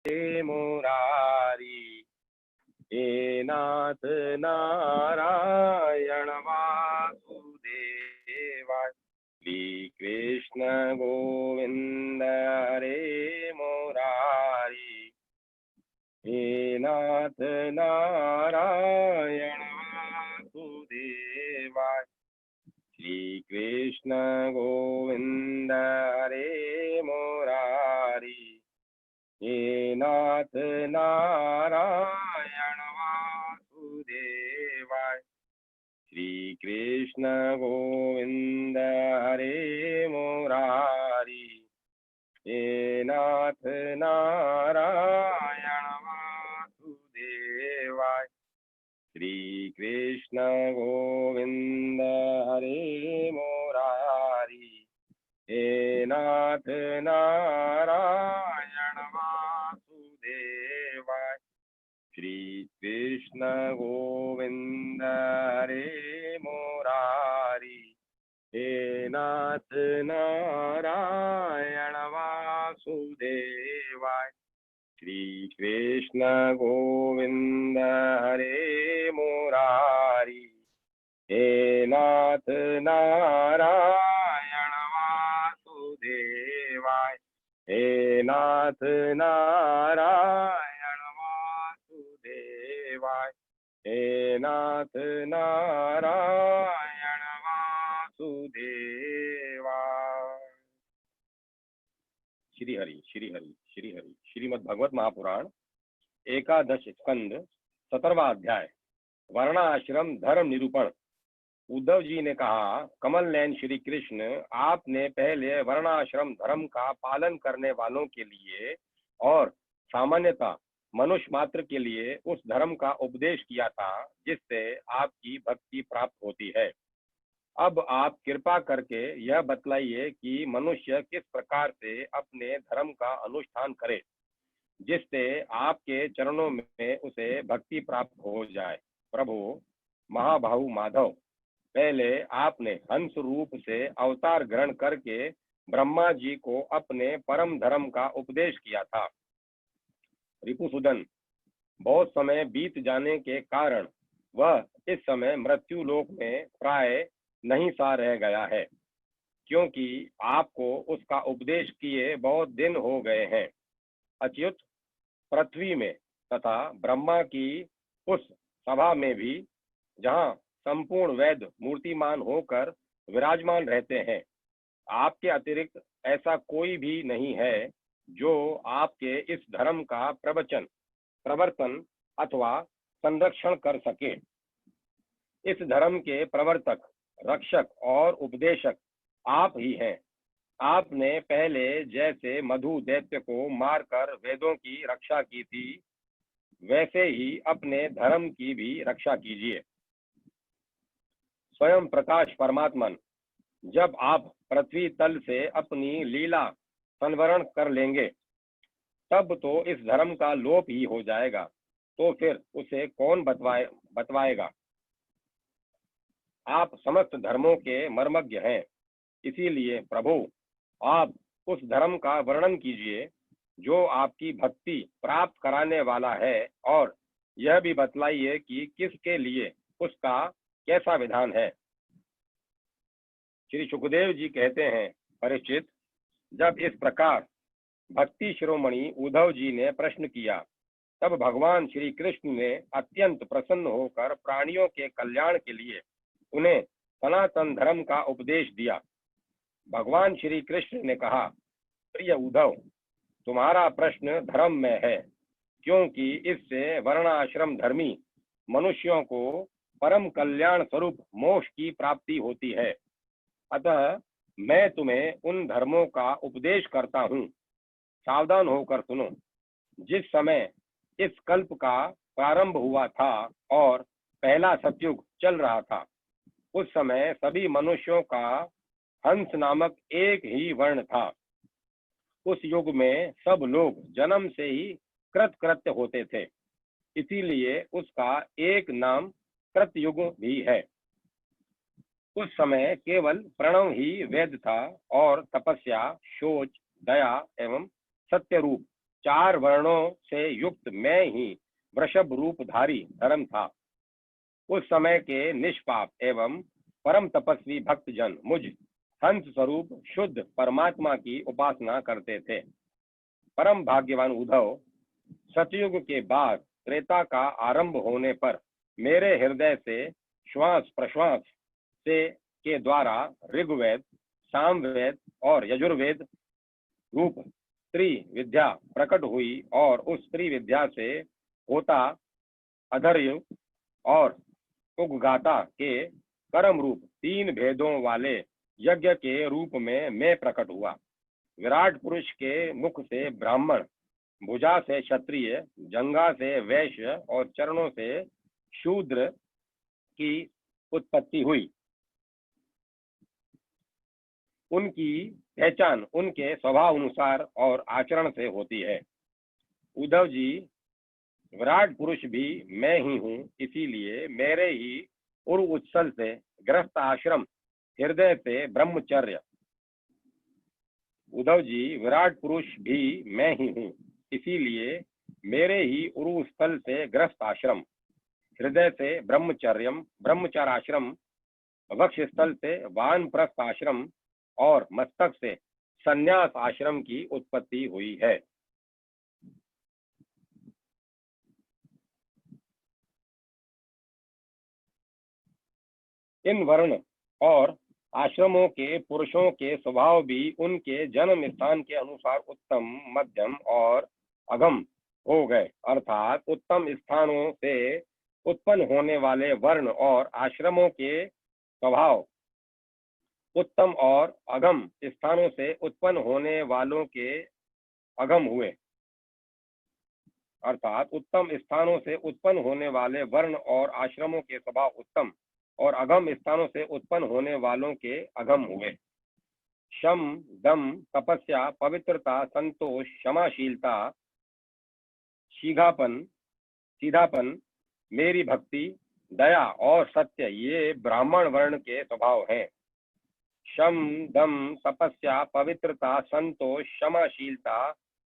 मुरारी। हे नाथ नारायण वासुदेवाय। श्री कृष्ण गोविंद हरे मुरारी। हे नाथ नारायण वासुदेवाय। श्री कृष्ण गोविंद हरे मुरारी। हे नाथ नारायण वासुदेवाय। श्री कृष्ण गोविंद हरे मुरारी। हे नाथ नारायण वासुदेवाय। श्री कृष्ण गोविंद हरे मुरारी। हे नाथ नारायण वासुदेवाय। श्री कृष्ण गोविंद हरे मुरारी। हे नाथ नारायण वासुदेवाय। श्री कृष्ण गोविंद हरे मुरारी। हे नाथ नारायण वासुदेवाय। हे नाथ नारायण वासुदेवाय। हे नाथ नारायण वासुदेवाय। श्री हरि श्री हरि श्री हरि। श्रीमद् भगवत महापुराण एकादश स्कंद 17वां अध्याय वर्णाश्रम धर्म निरूपण। उद्धव जी ने कहा, कमल नयन श्री कृष्ण, आपने पहले वर्णाश्रम धर्म का पालन करने वालों के लिए और सामान्यतः मनुष्य मात्र के लिए उस धर्म का उपदेश किया था जिससे आपकी भक्ति प्राप्त होती है। अब आप कृपा करके यह बतलाइए कि मनुष्य किस प्रकार से अपने धर्म का अनुष्ठान करे जिससे आपके चरणों में उसे भक्ति प्राप्त हो जाए। प्रभु महाबाहु माधव, पहले आपने हंस रूप से अवतार ग्रहण करके ब्रह्मा जी को अपने परम धर्म का उपदेश किया था। रिपुसुदन, बहुत समय बीत जाने के कारण वह इस समय मृत्यु लोक में प्राय नहीं सा रह गया है, क्योंकि आपको उसका उपदेश किए बहुत दिन हो गए हैं। अच्युत, पृथ्वी में तथा ब्रह्मा की उस सभा में भी जहाँ संपूर्ण वेद मूर्तिमान होकर विराजमान रहते हैं, आपके अतिरिक्त ऐसा कोई भी नहीं है जो आपके इस धर्म का प्रवचन, प्रवर्तन अथवा संरक्षण कर सके। इस धर्म के प्रवर्तक, रक्षक और उपदेशक आप ही हैं। आपने पहले जैसे मधु दैत्य को मारकर वेदों की रक्षा की थी, वैसे ही अपने धर्म की भी रक्षा कीजिए। स्वयं प्रकाश परमात्मन, जब आप पृथ्वी तल से अपनी लीला संवरण कर लेंगे तब तो इस धर्म का लोप ही हो जाएगा, तो फिर उसे कौन बतवाएगा। आप समस्त धर्मों के मर्मज्ञ हैं, इसीलिए प्रभु आप उस धर्म का वर्णन कीजिए जो आपकी भक्ति प्राप्त कराने वाला है, और यह भी बतलाइए कि किसके लिए उसका कैसा विधान है। श्री सुखदेव जी कहते हैं, परीक्षित, जब इस प्रकार भक्ति शिरोमणि उद्धव जी ने प्रश्न किया तब भगवान श्री कृष्ण ने अत्यंत प्रसन्न होकर प्राणियों के कल्याण के लिए उन्हें सनातन धर्म का उपदेश दिया। भगवान श्री कृष्ण ने कहा, प्रिय उद्धव, तुम्हारा प्रश्न धर्म में है, क्योंकि इससे वर्णाश्रम धर्मी मनुष्यों को परम कल्याण स्वरूप मोक्ष की प्राप्ति होती है। अतः मैं तुम्हें उन धर्मों का उपदेश करता हूँ, सावधान होकर सुनो। जिस समय इस कल्प का प्रारंभ हुआ था और पहला सतयुग चल रहा था, उस समय सभी मनुष्यों का हंस नामक एक ही वर्ण था। उस युग में सब लोग जन्म से ही कृतकृत्य होते थे, इसीलिए उसका एक नाम कृतयुग भी है। उस समय केवल प्रणव ही वेद था और तपस्या, शोच, दया एवं सत्य रूप 4 वर्णों से युक्त मैं ही वृषभ रूपधारी धर्म था। उस समय के निष्पाप एवं परम तपस्वी भक्तजन मुझ हंस स्वरूप शुद्ध परमात्मा की उपासना करते थे। परम भाग्यवान उद्धव, सतयुग के बाद त्रेता का आरंभ होने पर मेरे हृदय से श्वास प्रश्वास से के द्वारा ऋग्वेद, सामवेद और यजुर्वेद रूप त्रिविद्या प्रकट हुई और उस त्रिविद्या से होता अधर्य और उगगाता के कर्म रूप 3 भेदों वाले यज्ञ के रूप में मैं प्रकट हुआ। विराट पुरुष के मुख से ब्राह्मण, भुजा से क्षत्रिय, जंघा से वैश्य और चरणों से शूद्र की उत्पत्ति हुई। उनकी पहचान उनके स्वभाव अनुसार और आचरण से होती है। उद्धव जी, विराट पुरुष भी मैं ही हूँ, इसीलिए मेरे ही उर उत्सल से गृहस्थ आश्रम, हृदय से ब्रह्मचर्य। उद्धव जी, विराट पुरुष भी मैं ही हूँ, इसीलिए मेरे ही उरु स्थल से गृहस्थ आश्रम, हृदय से ब्रह्मचर्यम, ब्रह्मचार आश्रम, वक्ष स्थल से वानप्रस्थ आश्रम और मस्तक से संन्यास आश्रम की उत्पत्ति हुई है। इन वर्ण और आश्रमों के पुरुषों के स्वभाव भी उनके जन्म स्थान के अनुसार उत्तम, मध्यम और अगम हो गए। अर्थात उत्तम स्थानों से उत्पन्न होने वाले वर्ण और आश्रमों के स्वभाव उत्तम और अगम स्थानों से उत्पन्न होने वालों के अगम हुए। अर्थात उत्तम स्थानों से उत्पन्न होने वाले वर्ण और आश्रमों के स्वभाव उत्तम और अगम स्थानों से उत्पन्न होने वालों के अगम हुए। शम, दम, तपस्या, पवित्रता, संतोष, क्षमाशीलता, सीधापन, मेरी भक्ति, दया और सत्य, ये ब्राह्मण वर्ण के स्वभाव हैं। शम, दम, तपस्या, पवित्रता, संतोष, क्षमाशीलता,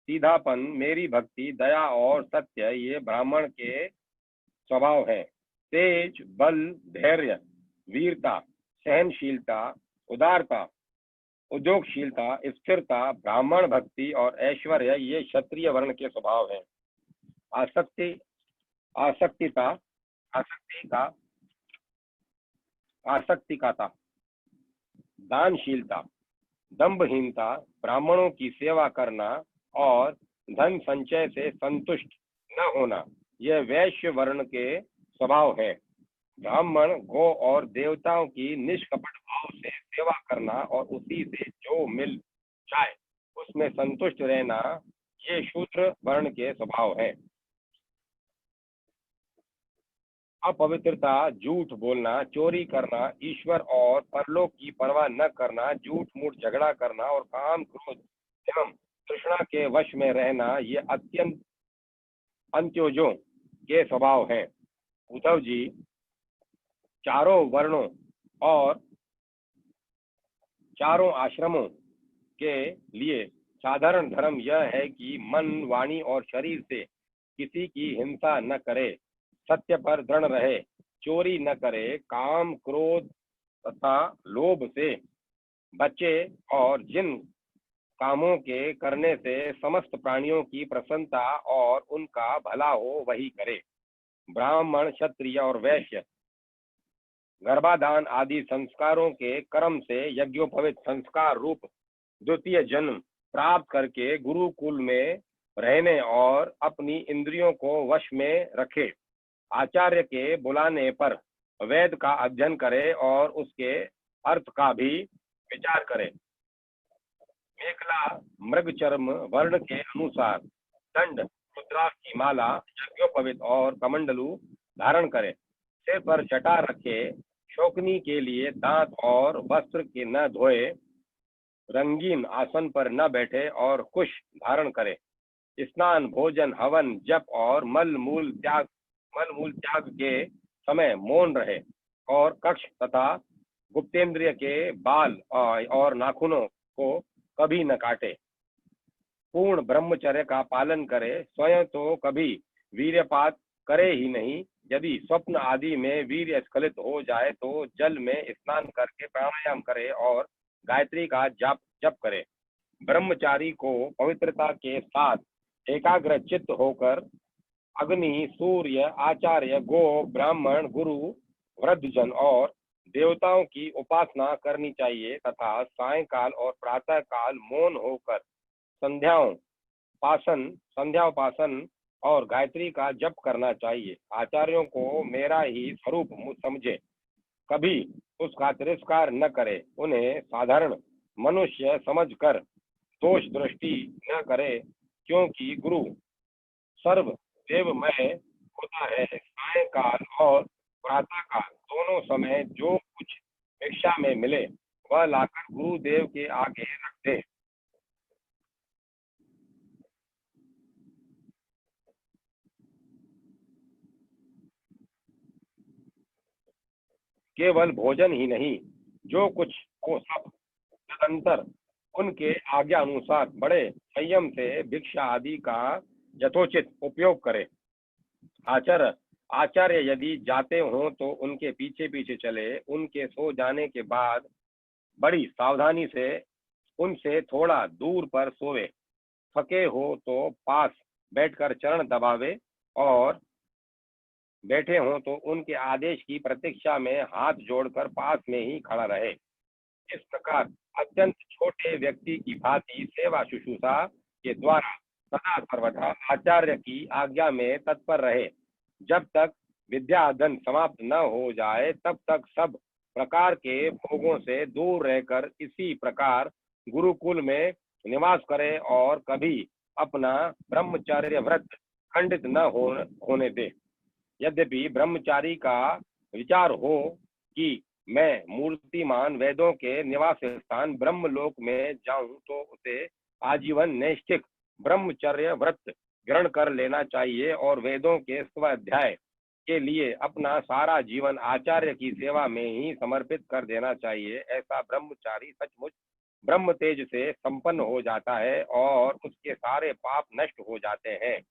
सीधापन, मेरी भक्ति, दया और सत्य, ये ब्राह्मण के स्वभाव हैं। तेज, बल, धैर्य, वीरता, सहनशीलता, उदारता, उद्योगशीलता, स्थिरता, ब्राह्मण भक्ति और ऐश्वर्य, ये क्षत्रिय वर्ण के स्वभाव हैं। आसक्तिकाता, दानशीलता, दंभहीनता, ब्राह्मणों की सेवा करना और धन संचय से संतुष्ट न होना, यह वैश्य वर्ण के स्वभाव है। ब्राह्मण, गौ और देवताओं की निष्कपट भाव से सेवा करना और उसी से जो मिल जाए उसमें संतुष्ट रहना, ये शूद्र वर्ण के स्वभाव है। अपवित्रता, झूठ बोलना, चोरी करना, ईश्वर और परलोक की परवाह न करना, झूठ मूठ झगड़ा करना और काम, क्रोध एवं तृष्णा के वश में रहना, ये अत्यंत अंत्योजों के स्वभाव हैं। उद्धव जी, चारों वर्णों और चारों आश्रमों के लिए साधारण धर्म यह है कि मन, वाणी और शरीर से किसी की हिंसा न करे, सत्य पर दृढ़ रहे, चोरी न करे, काम, क्रोध तथा लोभ से बचे और जिन कामों के करने से समस्त प्राणियों की प्रसन्नता और उनका भला हो वही करे। ब्राह्मण, क्षत्रिय और वैश्य गर्भाधान आदि संस्कारों के कर्म से यज्ञोपवीत संस्कार रूप द्वितीय जन्म प्राप्त करके गुरुकुल में रहने और अपनी इंद्रियों को वश में रखे, आचार्य के बुलाने पर वेद का अध्ययन करे और उसके अर्थ का भी विचार करे। मेखला, मृगचर्म वर्ण के अनुसार दंड, रुद्राक्ष की माला, यज्ञोपवीत और कमंडलू धारण करे, सिर पर जटा रखे, शोकनी के लिए दांत और वस्त्र के न धोए, रंगीन आसन पर न बैठे और कुश धारण करे, स्नान, भोजन, हवन, जप और मल मूल त्याग के समय मौन रहे और कक्ष तथा गुप्तेंद्रिय के बाल और नाखूनों को कभी न काटे। पूर्ण ब्रह्मचर्य का पालन करे, स्वयं तो कभी वीर्यपात करे ही नहीं। यदि स्वप्न आदि में वीर्य स्खलित हो जाए तो जल में स्नान करके प्राणायाम करे और गायत्री का जप जप करे। ब्रह्मचारी को पवित्रता के साथ एकाग्र चित्त होकर अग्नि, सूर्य, आचार्य, गो, ब्राह्मण, गुरु, वृद्धजन और देवताओं की उपासना करनी चाहिए तथा सायंकाल और प्रातः काल मौन होकर संध्याउपासन और गायत्री का जप करना चाहिए। आचार्यों को मेरा ही स्वरूप समझे, कभी उसका तिरस्कार न करे, उन्हें साधारण मनुष्य समझकर दोष दृष्टि न करे, क्योंकि गुरु सर्व देवमय होता है। सायंकाल और प्रातःकाल दोनों समय जो कुछ भिक्षा में मिले वह लाकर गुरुदेव के आगे रख दे। केवल भोजन ही नहीं, जो कुछ हो सब तदंतर उनके आज्ञा अनुसार बड़े संयम से भिक्षा आदि का यथोचित उपयोग करे। आचार्य यदि जाते हों तो उनके पीछे पीछे चले। उनके सो जाने के बाद बड़ी सावधानी से उनसे थोड़ा दूर पर सोवे। थके हो तो पास बैठकर चरण दबावे और बैठे हों तो उनके आदेश की प्रतीक्षा में हाथ जोड़कर पास में ही खड़ा रहे। इस प्रकार अत्यंत छोटे व्यक्ति की भांति सेवा शुश्रूषा के द्वारा सदा सर्वदा आचार्य की आज्ञा में तत्पर रहे। जब तक विद्याधन समाप्त न हो जाए तब तक सब प्रकार के भोगों से दूर रहकर इसी प्रकार गुरुकुल में निवास करे और कभी अपना ब्रह्मचर्य व्रत खंडित न होने दे। यद्यपि ब्रह्मचारी का विचार हो कि मैं मूर्तिमान वेदों के निवास स्थान ब्रह्मलोक में जाऊं तो उसे आजीवन नैष्ठिक ब्रह्मचर्य व्रत ग्रहण कर लेना चाहिए और वेदों के स्वाध्याय के लिए अपना सारा जीवन आचार्य की सेवा में ही समर्पित कर देना चाहिए। ऐसा ब्रह्मचारी सचमुच ब्रह्म तेज से संपन्न हो जाता है और उसके सारे पाप नष्ट हो जाते हैं।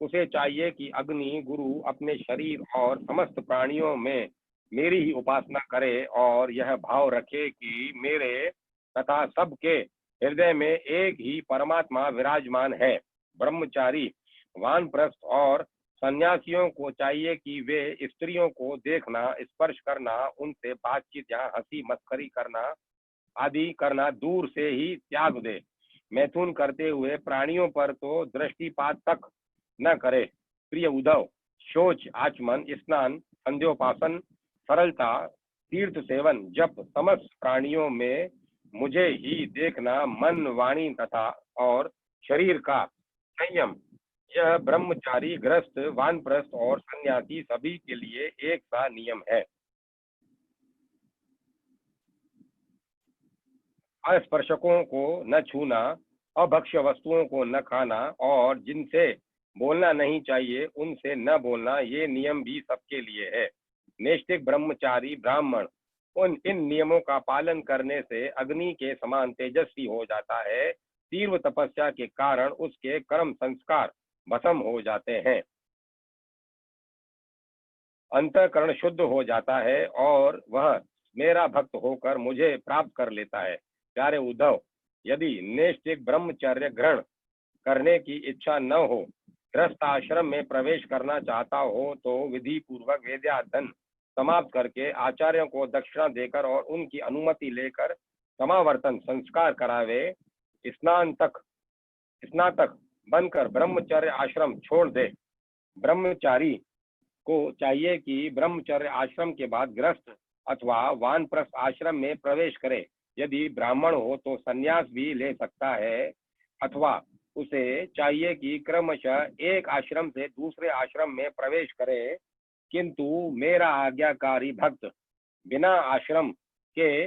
उसे चाहिए कि अग्नि गुरु अपने शरीर और समस्त प्राणियों में मेरी ही उपासना करे और यह भाव रखे कि मेरे तथा सबके हृदय में एक ही परमात्मा विराजमान है। ब्रह्मचारी वानप्रस्थ और सन्यासियों को चाहिए कि वे स्त्रियों को देखना, स्पर्श करना, उनसे बातचीत या हंसी मस्करी करना आदि करना दूर से ही त्याग दे। मैथुन करते हुए प्राणियों पर तो दृष्टिपात तक न करे। प्रिय उद्धव, शौच, आचमन, स्नान, संध्योपासन, सरलता, तीर्थ सेवन, जप, समस्त प्राणियों में मुझे ही देखना, मन, वाणी तथा और शरीर का संयम, यह ब्रह्मचारी, गृहस्थ, वानप्रस्थ और सन्यासी सभी के लिए एक सा नियम है। अस्पर्शकों को न छूना, अभक्ष्य वस्तुओं को न खाना और जिनसे बोलना नहीं चाहिए उनसे न बोलना, ये नियम भी सबके लिए है। नैष्ठिक ब्रह्मचारी ब्राह्मण इन नियमों का पालन करने से अग्नि के समान तेजस्वी हो जाता है। तीव्र तपस्या के कारण उसके कर्म संस्कार भस्म हो जाते हैं, अंतःकरण शुद्ध हो जाता है और वह मेरा भक्त होकर मुझे प्राप्त कर लेता है। प्यारे उद्धव, यदि नैष्ठिक ब्रह्मचर्य ग्रहण करने की इच्छा न हो, गृहस्थ आश्रम में प्रवेश करना चाहता हो तो विधि पूर्वक वेदाध्ययन समाप्त करके आचार्यों को दक्षिणा देकर और उनकी अनुमति लेकर समावर्तन संस्कार करावे। स्नातक बनकर ब्रह्मचर्य आश्रम छोड़ दे। ब्रह्मचारी को चाहिए कि ब्रह्मचर्य आश्रम के बाद गृहस्थ अथवा वानप्रस्थ आश्रम में प्रवेश करे। यदि ब्राह्मण हो तो संन्यास भी ले सकता है, अथवा उसे चाहिए कि क्रमशः एक आश्रम से दूसरे आश्रम में प्रवेश करे। किंतु मेरा आज्ञाकारी भक्त बिना आश्रम के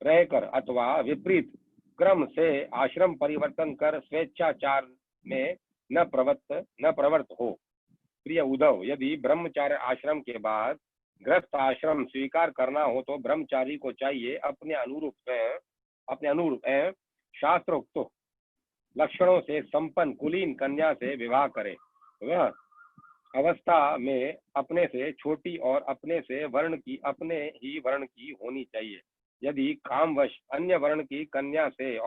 रहकर अथवा विपरीत क्रम से आश्रम परिवर्तन कर स्वेच्छाचार में न प्रवृत्त हो। प्रिय उद्धव, यदि ब्रह्मचार्य आश्रम के बाद गृहस्थ आश्रम स्वीकार करना हो तो ब्रह्मचारी को चाहिए अपने अनुरूप शास्त्रोक्त लक्षणों से संपन्न कुलीन कन्या से विवाह करे। वह अवस्था में अपने से छोटी और अपने ही वर्ण की होनी चाहिए। यदि कामवश अन्य वर्ण की कन्या से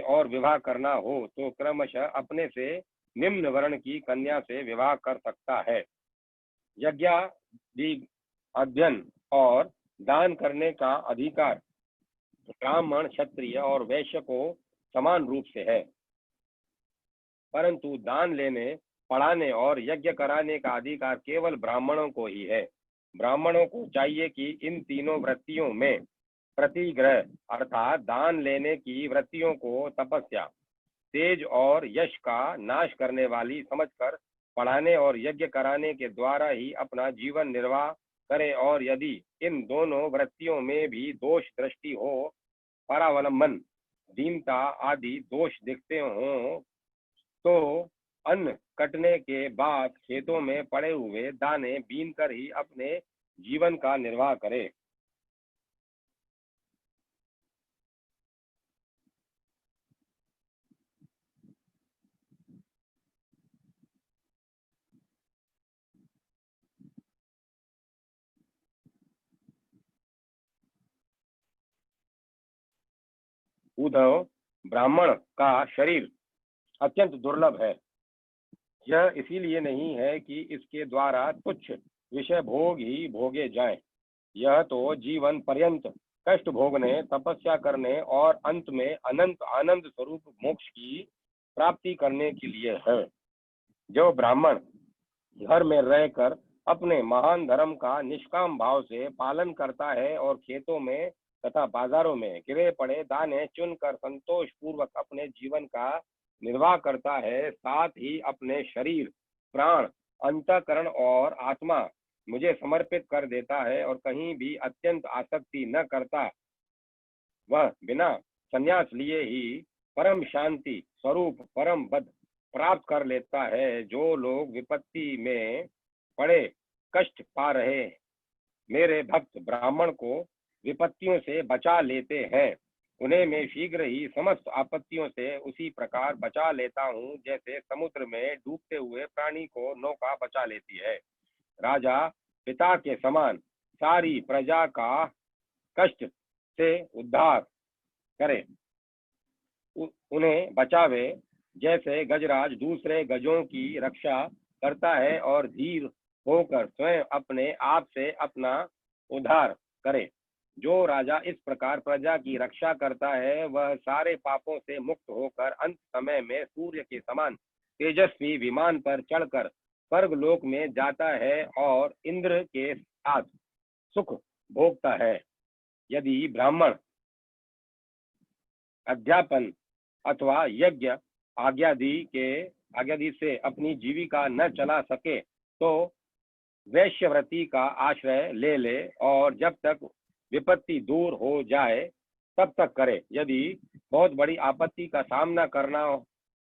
और विवाह करना हो तो क्रमशः अपने से निम्न वर्ण की कन्या से विवाह कर सकता है। यज्ञादि अध्ययन और दान करने का अधिकार ब्राह्मण, क्षत्रिय और वैश्य को समान रूप से है, परंतु दान लेने, पढ़ाने और यज्ञ कराने का अधिकार केवल ब्राह्मणों को ही है। ब्राह्मणों को चाहिए कि इन तीनों वृत्तियों में प्रतिग्रह अर्थात दान लेने की वृत्तियों को तपस्या, तेज और यश का नाश करने वाली समझकर पढ़ाने और यज्ञ कराने के द्वारा ही अपना जीवन निर्वाह करे, और यदि इन दोनों वृत्तियों में भी दोष दृष्टि हो, परावलंबन, दीनता आदि दोष दिखते हों, तो अन्न कटने के बाद खेतों में पड़े हुए दाने बीन कर ही अपने जीवन का निर्वाह करे। उद्धव, ब्राह्मण का शरीर अत्यंत दुर्लभ है। यह इसीलिए नहीं है कि इसके द्वारा तुच्छ विषय भोग ही भोगे जाएं। यह तो जीवन पर्यंत कष्ट भोगने, तपस्या करने और अंत में अनंत आनंद स्वरूप मोक्ष की प्राप्ति करने के लिए है। जो ब्राह्मण घर में रहकर अपने महान धर्म का निष्काम भाव से पालन करता है और खेतों में तथा बाजारों में गिरे पड़े दाने चुनकर संतोष पूर्वक अपने जीवन का निर्वाह करता है, साथ ही अपने शरीर, प्राण, अंतःकरण और आत्मा मुझे समर्पित कर देता है और कहीं भी अत्यंत आसक्ति न करता, वह बिना संन्यास लिए ही परम शांति स्वरूप परम पद प्राप्त कर लेता है। जो लोग विपत्ति में पड़े कष्ट पा रहे मेरे भक्त ब्राह्मण को विपत्तियों से बचा लेते हैं, उन्हें मैं शीघ्र ही समस्त आपत्तियों से उसी प्रकार बचा लेता हूँ जैसे समुद्र में डूबते हुए प्राणी को नौका बचा लेती है। राजा पिता के समान सारी प्रजा का कष्ट से उद्धार करे, उन्हें बचावे, जैसे गजराज दूसरे गजों की रक्षा करता है और धीर होकर स्वयं अपने आप से अपना उद्धार करे। जो राजा इस प्रकार प्रजा की रक्षा करता है वह सारे पापों से मुक्त होकर अंत समय में सूर्य के समान तेजस्वी विमान पर चढ़कर स्वर्ग लोक में जाता है और इंद्र के साथ सुख भोगता है। यदि ब्राह्मण अध्यापन अथवा यज्ञ आज्ञादि से अपनी जीविका न चला सके तो वैश्यव्रती का आश्रय ले ले और जब तक विपत्ति दूर हो जाए तब तक करे। यदि बहुत बड़ी आपत्ति का सामना करना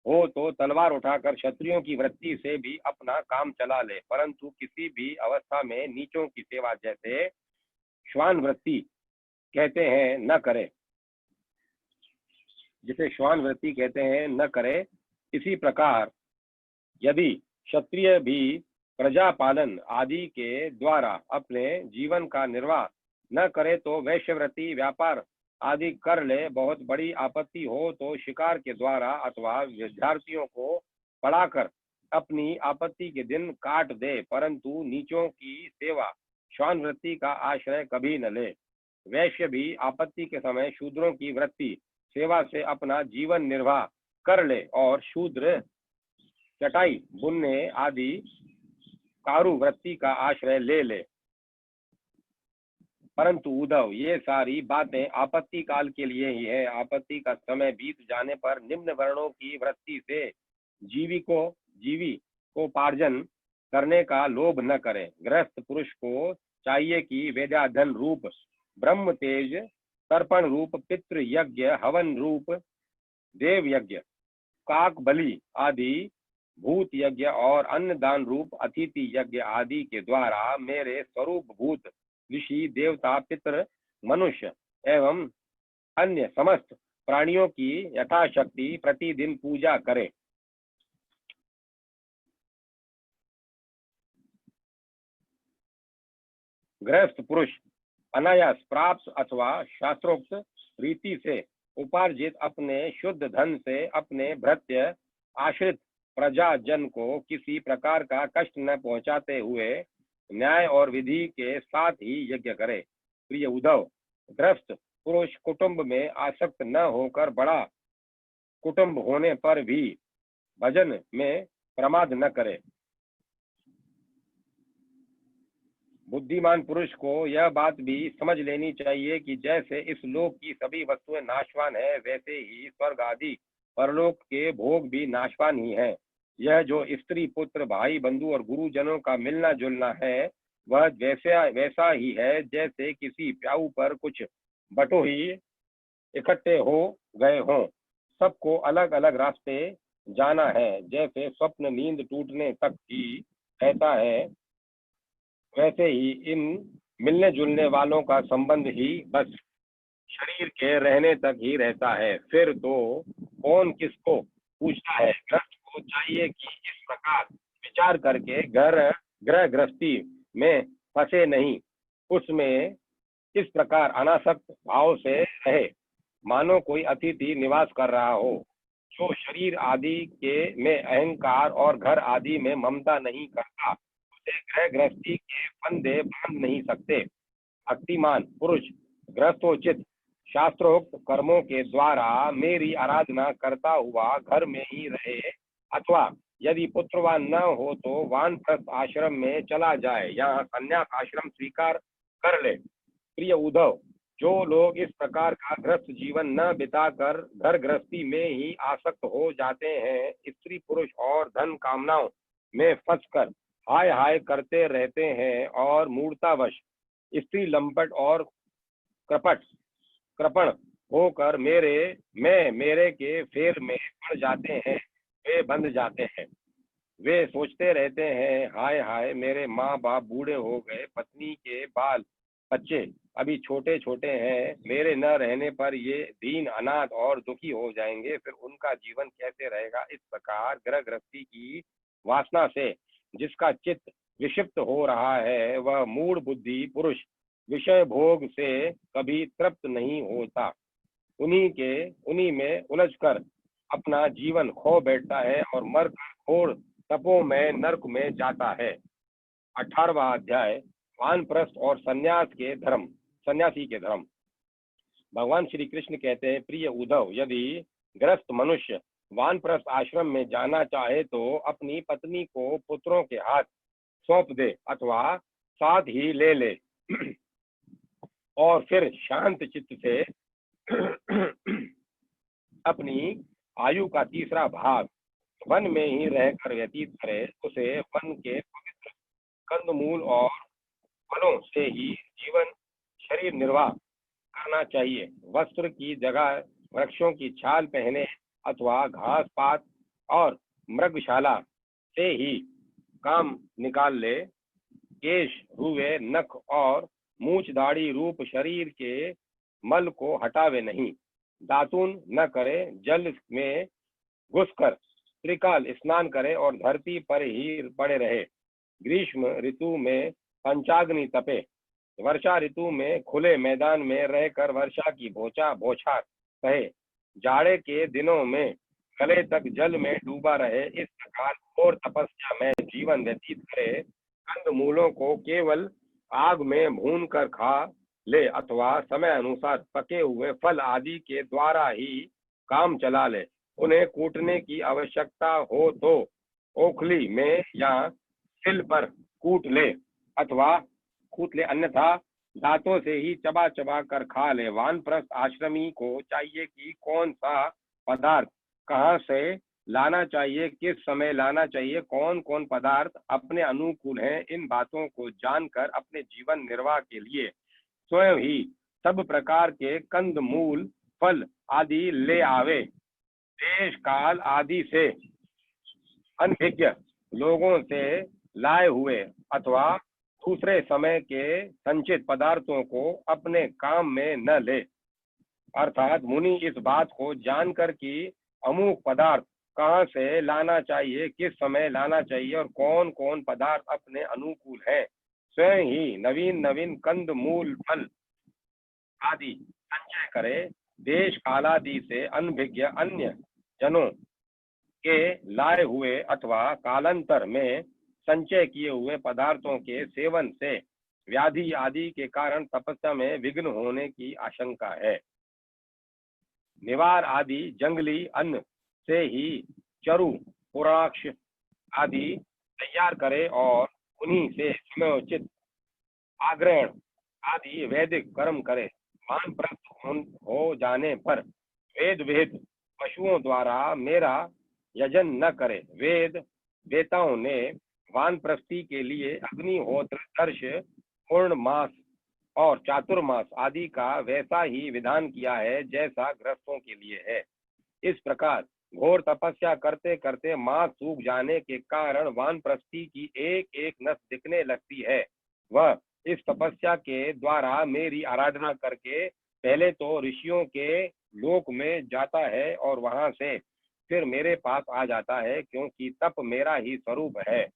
हो तो तलवार उठाकर क्षत्रियों की वृत्ति से भी अपना काम चला ले, परंतु किसी भी अवस्था में नीचों की सेवा, जैसे श्वान वृत्ति कहते हैं, न करे, जिसे श्वान वृत्ति कहते हैं न करे। इसी प्रकार यदि क्षत्रिय भी प्रजा पालन आदि के द्वारा अपने जीवन का निर्वाह न करे तो वैश्यव्रती व्यापार आदि कर ले। बहुत बड़ी आपत्ति हो तो शिकार के द्वारा अथवा विद्यार्थियों को पढ़ाकर अपनी आपत्ति के दिन काट दे, परंतु नीचों की सेवा श्वान वृत्ति का आश्रय कभी न ले। वैश्य भी आपत्ति के समय शूद्रों की वृत्ति सेवा से अपना जीवन निर्वाह कर ले और शूद्र चटाई बुनने आदि कारू वृत्ति का आश्रय ले ले। परंतु उद्धव, ये सारी बातें आपत्ति काल के लिए ही है। आपत्ति का समय बीत जाने पर निम्न वर्णों की वृत्ति से जीवी को पार्जन करने का लोभ न करे। गृहस्थ पुरुष को चाहिए कि वेदाध्ययन रूप ब्रह्म तेज, तर्पण रूप पितृ यज्ञ, हवन रूप देव यज्ञ, काक बलि आदि भूत यज्ञ और अन्नदान रूप अतिथि यज्ञ आदि के द्वारा मेरे स्वरूप भूत ऋषि, देवता, पितृ, मनुष्य एवं अन्य समस्त प्राणियों की यथाशक्ति प्रतिदिन पूजा करे। गृहस्थ पुरुष अनायास प्राप्त अथवा शास्त्रोक्त रीति से उपार्जित अपने शुद्ध धन से अपने भृत्य आश्रित प्रजाजन को किसी प्रकार का कष्ट न पहुंचाते हुए न्याय और विधि के साथ ही यज्ञ करे। प्रिय उद्धव, गृहस्थ पुरुष कुटुंब में आसक्त न होकर बड़ा कुटुंब होने पर भी भजन में प्रमाद न करे। बुद्धिमान पुरुष को यह बात भी समझ लेनी चाहिए कि जैसे इस लोक की सभी वस्तुएं नाशवान है, वैसे ही स्वर्ग आदि परलोक के भोग भी नाशवान ही हैं। यह जो स्त्री पुत्र भाई बंधु और गुरुजनों का मिलना जुलना है, वह वैसा ही है जैसे किसी प्याऊ पर कुछ बटोही इकट्ठे हो गए हों। सबको अलग अलग रास्ते जाना है। जैसे स्वप्न नींद टूटने तक ही रहता है, वैसे ही इन मिलने जुलने वालों का संबंध ही बस शरीर के रहने तक ही रहता है। फिर तो कौन किसको पूछता है। गृहस्थ को चाहिए कि इस प्रकार विचार करके गृह गृहस्थी में फंसे नहीं, उसमें इस प्रकार अनासक्त भाव से रहे, मानो कोई अतिथि निवास कर रहा हो। जो शरीर आदि के में अहंकार और घर आदि में ममता नहीं करता, उसे गृह गृहस्थी के फंदे बांध नहीं सकते। भक्तिमान पुरुष गृहस्थोचित शास्त्रोक्त कर्मों के द्वारा मेरी आराधना करता हुआ घर में ही रहे, अथवा यदि पुत्रवान न हो तो वानप्रस्थ आश्रम में चला जाए, यहाँ संन्यास आश्रम स्वीकार कर ले। प्रिय उद्धव, जो लोग इस प्रकार का गृहस्थ जीवन न बिताकर घर गृहस्थी में ही आसक्त हो जाते हैं, स्त्री पुरुष और धन कामनाओं में फंसकर हाय हाय करते रहते हैं और मूर्तावश स्त्री लंपट और कृपण होकर मेरे के फेर में पड़ जाते हैं, वे बंध जाते हैं। वे सोचते रहते हैं, हाय हाय मेरे माँ बाप बूढ़े हो गए, पत्नी के बाल बच्चे अभी छोटे छोटे हैं, मेरे न रहने पर ये दीन अनाथ और दुखी हो जाएंगे, फिर उनका जीवन कैसे रहेगा। इस प्रकार गृह गृहस्थी की वासना से जिसका चित्त विक्षिप्त हो रहा है, वह मूढ़ बुद्धि पुरुष विषय भोग से कभी तृप्त नहीं होता। उन्हीं में उलझकर अपना जीवन खो बैठता है और मरकर घोर तपों में नरक में जाता है। 18वां अध्याय वानप्रस्थ और सन्यासी के धर्म। भगवान श्री कृष्ण कहते हैं, प्रिय उद्धव, यदि गृहस्थ मनुष्य वानप्रस्थ आश्रम में जाना चाहे तो अपनी पत्नी को पुत्रों के हाथ सौंप दे अथवा साथ ही ले ले और फिर शांत चित्त से अपनी आयु का तीसरा भाग वन में ही रहकर व्यतीत करे। उसे वन के पवित्र कंदमूल और फलों से ही जीवन शरीर निर्वाह करना चाहिए। वस्त्र की जगह वृक्षों की छाल पहने अथवा घास पात और मृगशाला से ही काम निकाल ले। केश रुए नख और मूछ दाढ़ी रूप शरीर के मल को हटावे नहीं। दातून न करे, जल में घुसकर त्रिकाल स्नान करे और धरती पर ही पड़े रहे। ग्रीष्म ऋतु में पंचाग्नि तपे, वर्षा ऋतु में खुले मैदान में रहकर वर्षा की बौछार सहे, जाड़े के दिनों में गले तक जल में डूबा रहे। इस प्रकार घोर तपस्या में जीवन व्यतीत करे। कंद मूलों को केवल आग में भून कर खा ले अथवा समय अनुसार पके हुए फल आदि के द्वारा ही काम चला ले। उन्हें कूटने की आवश्यकता हो तो ओखली में या सिल पर कूट ले, अन्यथा दांतों से ही चबा चबा कर खा ले। वानप्रस्थ आश्रमी को चाहिए कि कौन सा पदार्थ कहाँ से लाना चाहिए, किस समय लाना चाहिए, कौन कौन पदार्थ अपने अनुकूल हैं, इन बातों को जानकर अपने जीवन निर्वाह के लिए स्वयं ही सब प्रकार के कंद मूल फल आदि ले आवे। देश काल आदि से अनभिज्ञ लोगों से लाए हुए अथवा दूसरे समय के संचित पदार्थों को अपने काम में न ले। अर्थात मुनि इस बात को जानकर कि अमुक पदार्थ कहाँ से लाना चाहिए, किस समय लाना चाहिए और कौन कौन पदार्थ अपने अनुकूल है, स्वयं ही नवीन नवीन कंद मूल फल आदि संचय करे। देश कालादि से अनभिज्ञ अन्य जनों के लाए हुए अथवा कालांतर में संचय किए हुए पदार्थों के सेवन से व्याधि आदि के कारण तपस्या में विघ्न होने की आशंका है। निवार आदि जंगली अन्न से ही चरु पुराक्ष आदि तैयार करे और उन्हीं से समयोचित आग्रहण आदि वैदिक कर्म करे। वानप्रस्थ हो जाने पर वेद विहित पशुओं द्वारा मेरा यजन न करे। वेद वेताओं ने वानप्रस्थी के लिए अग्निहोत्र, दर्श, पूर्ण मास और चातुर्मास आदि का वैसा ही विधान किया है जैसा गृहस्थों के लिए है। इस प्रकार घोर तपस्या करते करते मांस सूख जाने के कारण वानप्रस्थी की एक एक नस दिखने लगती है। वह इस तपस्या के द्वारा मेरी आराधना करके पहले तो ऋषियों के लोक में जाता है और वहां से फिर मेरे पास आ जाता है, क्योंकि तप मेरा ही स्वरूप है।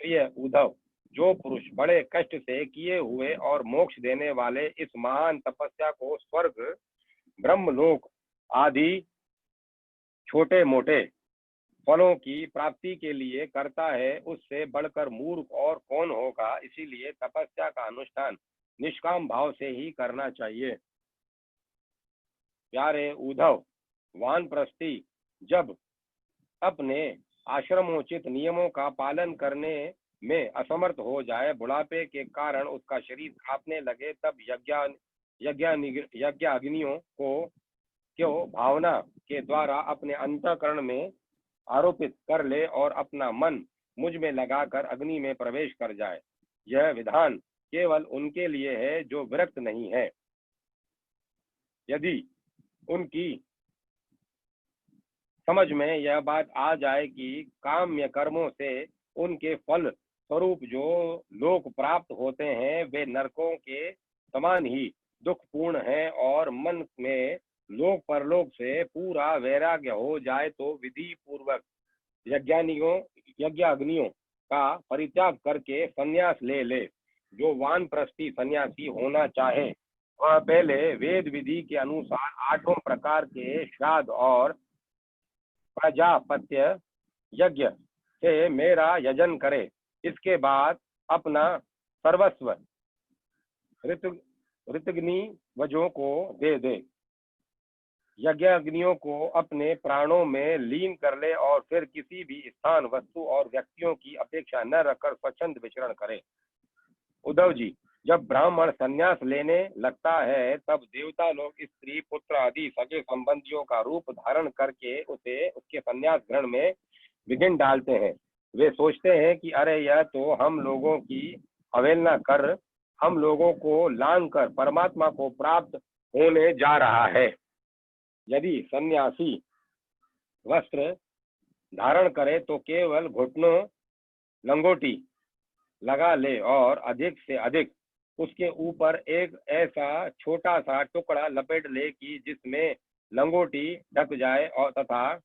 प्रिय उद्धव, जो पुरुष बड़े कष्ट से किए हुए और मोक्ष देने वाले इस महान तपस्या को स्वर्ग, ब्रह्मलोक आदि छोटे मोटे फलों की प्राप्ति के लिए करता है, उससे बढ़कर मूर्ख और कौन होगा। इसीलिए तपस्या का अनुष्ठान निष्काम भाव से ही करना चाहिए। प्यारे उद्धव, वानप्रस्थी जब अपने आश्रमोचित नियमों का पालन करने में असमर्थ हो जाए, बुढ़ापे के कारण उसका शरीर कांपने लगे, तब यज्ञाग्नियों को क्यों भावना के द्वारा अपने अंतःकरण में आरोपित कर ले और अपना मन मुझ में लगाकर अग्नि में प्रवेश कर जाए। यह विधान केवल उनके लिए है जो विरक्त नहीं है। यदि उनकी समझ में यह बात आ जाए कि काम्य कर्मों से उनके फल स्वरूप जो लोक प्राप्त होते हैं वे नरकों के समान ही दुखपूर्ण हैं, और मन में लोक परलोक से पूरा वैराग्य हो जाए, तो विधि पूर्वक यज्ञाग्नियों का परित्याग करके संन्यास ले ले। जो वानप्रस्थी सन्यासी होना चाहे वह पहले वेद विधि के अनुसार 8 प्रकार के श्राद्ध और प्रजापत्य यज्ञ से मेरा यजन करे। इसके बाद अपना सर्वस्व ऋतग्नि वजों को दे दे, यज्ञाग्नियों को अपने प्राणों में लीन कर ले और फिर किसी भी स्थान, वस्तु और व्यक्तियों की अपेक्षा न रखकर स्वच्छंद विचरण करे। उद्धव जी, जब ब्राह्मण संन्यास लेने लगता है तब देवता लोग स्त्री, पुत्र आदि सगे संबंधियों का रूप धारण करके उसे उसके संन्यास ग्रहण में विघ्न डालते हैं। वे सोचते हैं कि अरे यह तो हम लोगों की अवहेलना कर हम लोगों को लांग कर परमात्मा को प्राप्त होने जा रहा है। यदि सन्यासी वस्त्र धारण करे तो केवल घुटनों लंगोटी लगा ले और अधिक से अधिक उसके ऊपर एक ऐसा छोटा सा टुकड़ा लपेट ले कि जिसमें लंगोटी ढक जाए, और तथा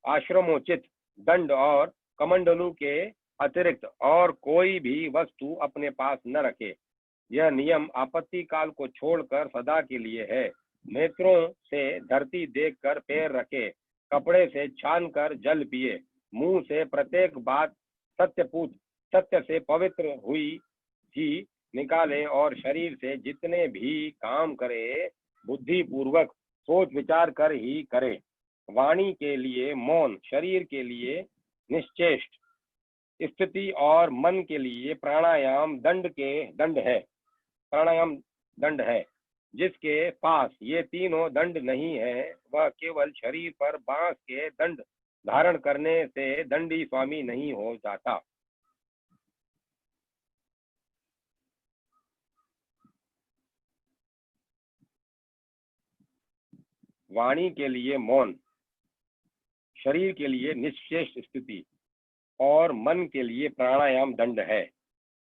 आश्रमोचित दंड और कमंडलू के अतिरिक्त और कोई भी वस्तु अपने पास न रखे। यह नियम आपत्ति काल को छोड़कर सदा के लिए है। नेत्रों से धरती देखकर पैर रखे, कपड़े से छान कर जल पिए, मुंह से प्रत्येक बात सत्य से पवित्र हुई ही निकाले, और शरीर से जितने भी काम करे बुद्धि पूर्वक सोच विचार कर ही करे। वाणी के लिए मौन, शरीर के लिए निश्चेष्ट स्थिति और मन के लिए प्राणायाम दंड है। जिसके पास ये तीनों दंड नहीं है वह केवल शरीर पर बांस के दंड धारण करने से दंडी स्वामी नहीं हो जाता। वाणी के लिए मौन, शरीर के लिए निश्चेष्ट स्थिति और मन के लिए प्राणायाम दंड है।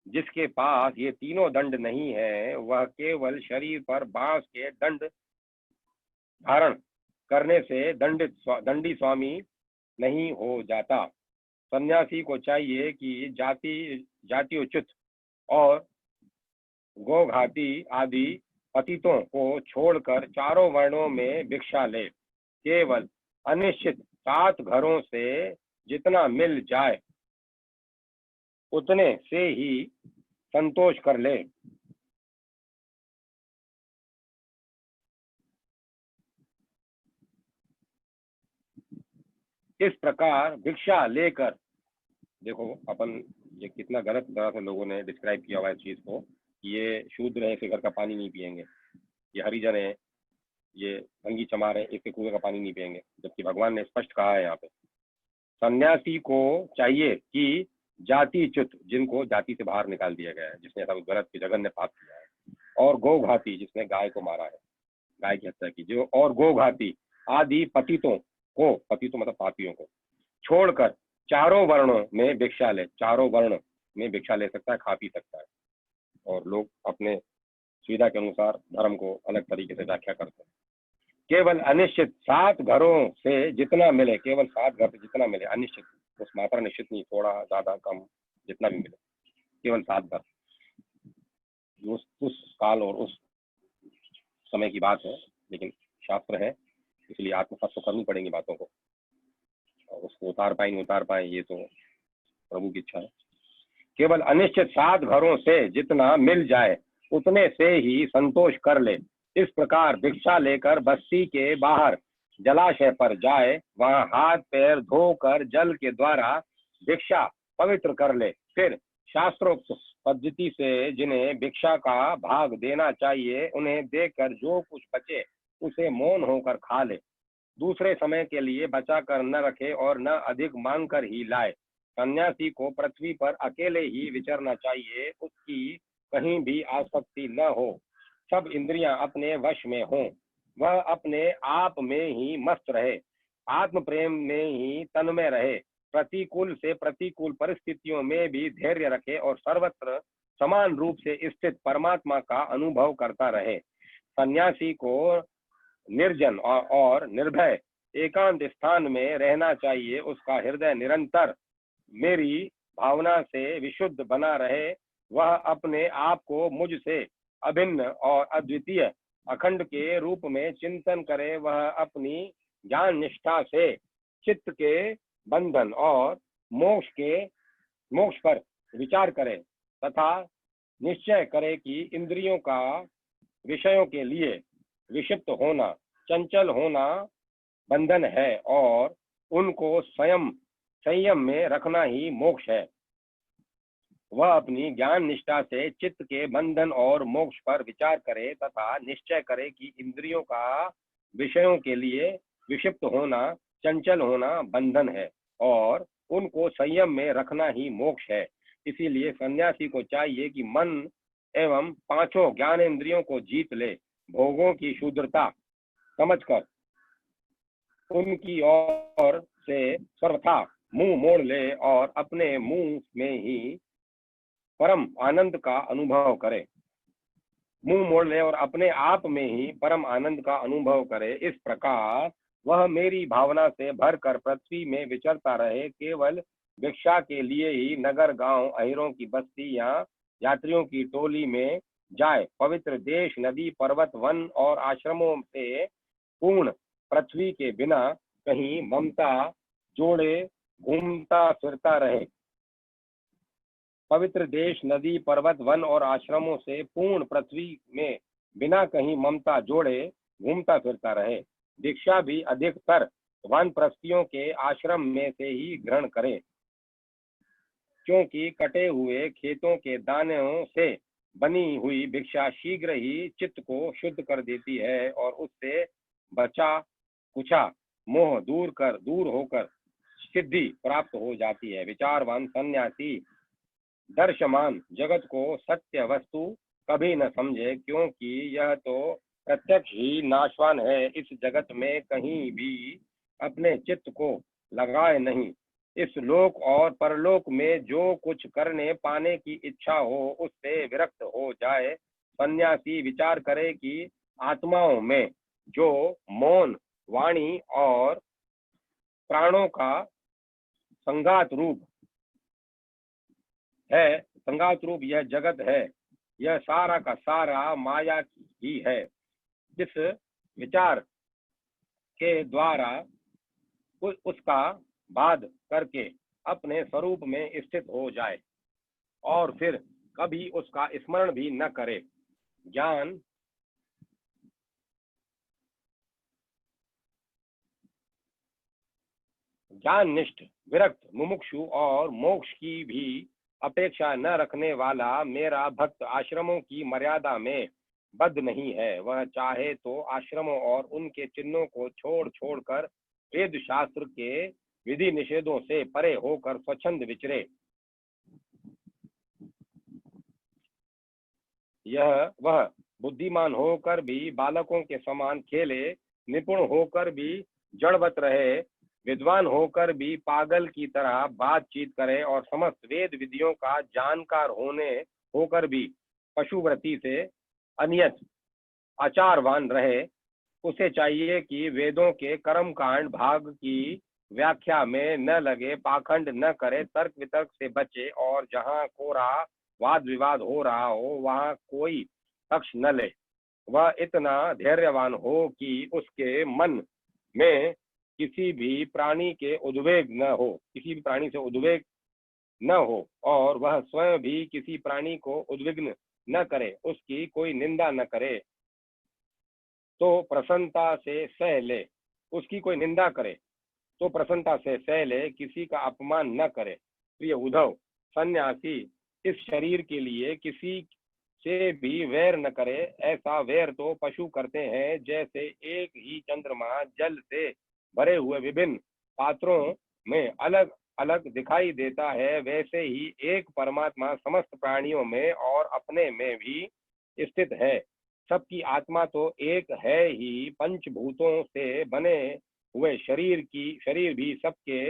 जिसके पास ये तीनों दंड नहीं है वह केवल शरीर पर बांस के दंड धारण करने से दंडी स्वामी नहीं हो जाता। सन्यासी को चाहिए कि जातियोचित और गोघाती आदि पतितों को छोड़कर चारों वर्णों में भिक्षा ले। केवल अनिश्चित 7 घरों से जितना मिल जाए उतने से ही संतोष कर ले। इस प्रकार भिक्षा लेकर, देखो अपन ये कितना गलत तरह से लोगों ने डिस्क्राइब किया हुआ है इस चीज को। ये शूद्र है, इसे घर का पानी नहीं पिएंगे, ये हरिजन है, ये भंगी चमार है, इसके कुएं का पानी नहीं पिएंगे, जबकि भगवान ने स्पष्ट कहा है यहाँ पे सन्यासी को चाहिए कि जातिच्युत, जिनको जाति से बाहर निकाल दिया गया है, जिसने ऐसा गलत जघन्य पाप किया है, और गोघाती, जिसने गाय को मारा है, गाय की हत्या की जो, और गोघाती आदि पतितों को, पतितों मतलब पापियों को छोड़कर चारों वर्णों में भिक्षा ले। चारों वर्ण में भिक्षा ले सकता है, खा पी सकता है। और लोग अपने सुविधा के अनुसार धर्म को अलग तरीके से व्याख्या करते हैं। केवल अनिश्चित 7 घरों से जितना मिले, केवल 7 घर से जितना मिले, अनिश्चित, उस मात्रा निश्चित नहीं, थोड़ा ज्यादा कम जितना भी मिले, केवल 7 घर। उस काल और उस समय की बात है, लेकिन शास्त्र है, इसलिए आत्मसात तो करनी पड़ेंगी बातों को, और उसको उतार पाए नहीं उतार पाए ये तो प्रभु की इच्छा है। केवल अनिश्चित 7 घरों से जितना मिल जाए उतने से ही संतोष कर ले। इस प्रकार भिक्षा लेकर बस्ती के बाहर जलाशय पर जाए, वहां हाथ पैर धोकर जल के द्वारा भिक्षा पवित्र कर ले। फिर शास्त्रोक्त पद्धति से जिन्हें भिक्षा का भाग देना चाहिए उन्हें देकर जो कुछ बचे उसे मौन होकर खा ले। दूसरे समय के लिए बचा कर न रखे और न अधिक मांग कर ही लाए। सन्यासी को पृथ्वी पर अकेले ही विचरना चाहिए, उसकी कहीं भी आसक्ति न हो, सब इंद्रियां अपने वश में हों, वह अपने आप में ही मस्त रहे, आत्म प्रेम में ही तन्मय रहे, प्रतिकूल से प्रतिकूल परिस्थितियों में भी धैर्य रखे और सर्वत्र समान रूप से स्थित परमात्मा का अनुभव करता रहे। सन्यासी को निर्जन और निर्भय एकांत स्थान में रहना चाहिए। उसका हृदय निरंतर मेरी भावना से विशुद्ध बना रहे, वह अपने आप को मुझ से अभिन्न और अद्वितीय अखंड के रूप में चिंतन करे। वह अपनी ज्ञान निष्ठा से चित्त के बंधन और मोक्ष पर विचार करे तथा निश्चय करे कि इंद्रियों का विषयों के लिए विक्षिप्त होना, चंचल होना बंधन है और उनको संयम में रखना ही मोक्ष है। वह अपनी ज्ञान निष्ठा से चित्त के बंधन और मोक्ष पर विचार करे तथा निश्चय करे कि इंद्रियों का विषयों के लिए विक्षिप्त होना, चंचल होना बंधन है और उनको संयम में रखना ही मोक्ष है। इसीलिए सन्यासी को चाहिए कि मन एवं 5 ज्ञानेंद्रियों को जीत ले, भोगों की शुद्धता समझकर उनकी ओर से सर्वथा मुंह मोड़ ले और अपने मुंह में ही परम आनंद का अनुभव करे। मुंह मोड़ ले और अपने आप में ही परम आनंद का अनुभव करे। इस प्रकार वह मेरी भावना से भरकर पृथ्वी में विचरता रहे। केवल भिक्षा के लिए ही नगर, गांव, अहिरों की बस्ती या यात्रियों की टोली में जाए। पवित्र देश, नदी, पर्वत, वन और आश्रमों से पूर्ण पृथ्वी के बिना कहीं ममता जोड़े घूमता फिरता रहे। पवित्र देश, नदी, पर्वत, वन और आश्रमों से पूर्ण पृथ्वी में बिना कहीं ममता जोड़े घूमता फिरता रहे। दीक्षा भी अधिकतर वानप्रस्थियों के आश्रम में से ही ग्रहण करे, क्योंकि कटे हुए खेतों के दानों से बनी हुई भिक्षा शीघ्र ही चित्त को शुद्ध कर देती है और उससे बचा कुछा मोह दूर होकर सिद्धि प्राप्त हो जाती है। विचारवान सन्यासी दर्शमान जगत को सत्य वस्तु कभी न समझे, क्योंकि यह तो प्रत्यक्ष ही नाशवान है। इस जगत में कहीं भी अपने चित्त को लगाए नहीं। इस लोक और परलोक में जो कुछ करने पाने की इच्छा हो उससे विरक्त हो जाए। सन्यासी विचार करे कि आत्माओं में जो मौन वाणी और प्राणों का संघात रूप है, संघात रूप यह जगत है, यह सारा का सारा माया ही है। जिस विचार के द्वारा उसका बाध करके अपने स्वरूप में स्थित हो जाए और फिर कभी उसका स्मरण भी न करे, ज्ञान निष्ठ विरक्त मुमुक्षु और मोक्ष की भी अपेक्षा न रखने वाला मेरा भक्त आश्रमों की मर्यादा में बद्ध नहीं है। वह चाहे तो आश्रमों और उनके चिन्हों को छोड़ छोड़कर वेद शास्त्र के विधि निषेधों से परे होकर स्वच्छंद विचरे। यह वह बुद्धिमान होकर भी बालकों के समान खेले, निपुण होकर भी जड़वत रहे, विद्वान होकर भी पागल की तरह बातचीत करे और समस्त वेद विधियों का जानकार होकर भी पशुवृत्ति से अनियत आचारवान रहे। उसे चाहिए कि वेदों के कर्म कांड भाग की व्याख्या में न लगे, पाखंड न करे, तर्क वितर्क से बचे और जहाँ कोरा वाद विवाद हो रहा हो वहाँ कोई पक्ष न ले। वह इतना धैर्यवान हो कि उसके मन में किसी भी प्राणी के उद्वेग न हो, किसी भी प्राणी से उद्वेग न हो और वह स्वयं भी किसी प्राणी को उद्विग्न न करे, उसकी कोई निंदा न करे तो प्रसन्नता से सह ले, उसकी कोई निंदा करे तो प्रसन्नता से सह ले, किसी का अपमान न करे। प्रिय उद्धव, सन्यासी इस शरीर के लिए किसी से भी वैर न करे। ऐसा वैर तो पशु करते हैं। जैसे एक ही चंद्रमा जल से भरे हुए विभिन्न पात्रों में अलग अलग दिखाई देता है, वैसे ही एक परमात्मा समस्त प्राणियों में और अपने में भी स्थित है। सबकी आत्मा तो एक है ही, पंचभूतों से बने हुए शरीर भी सबके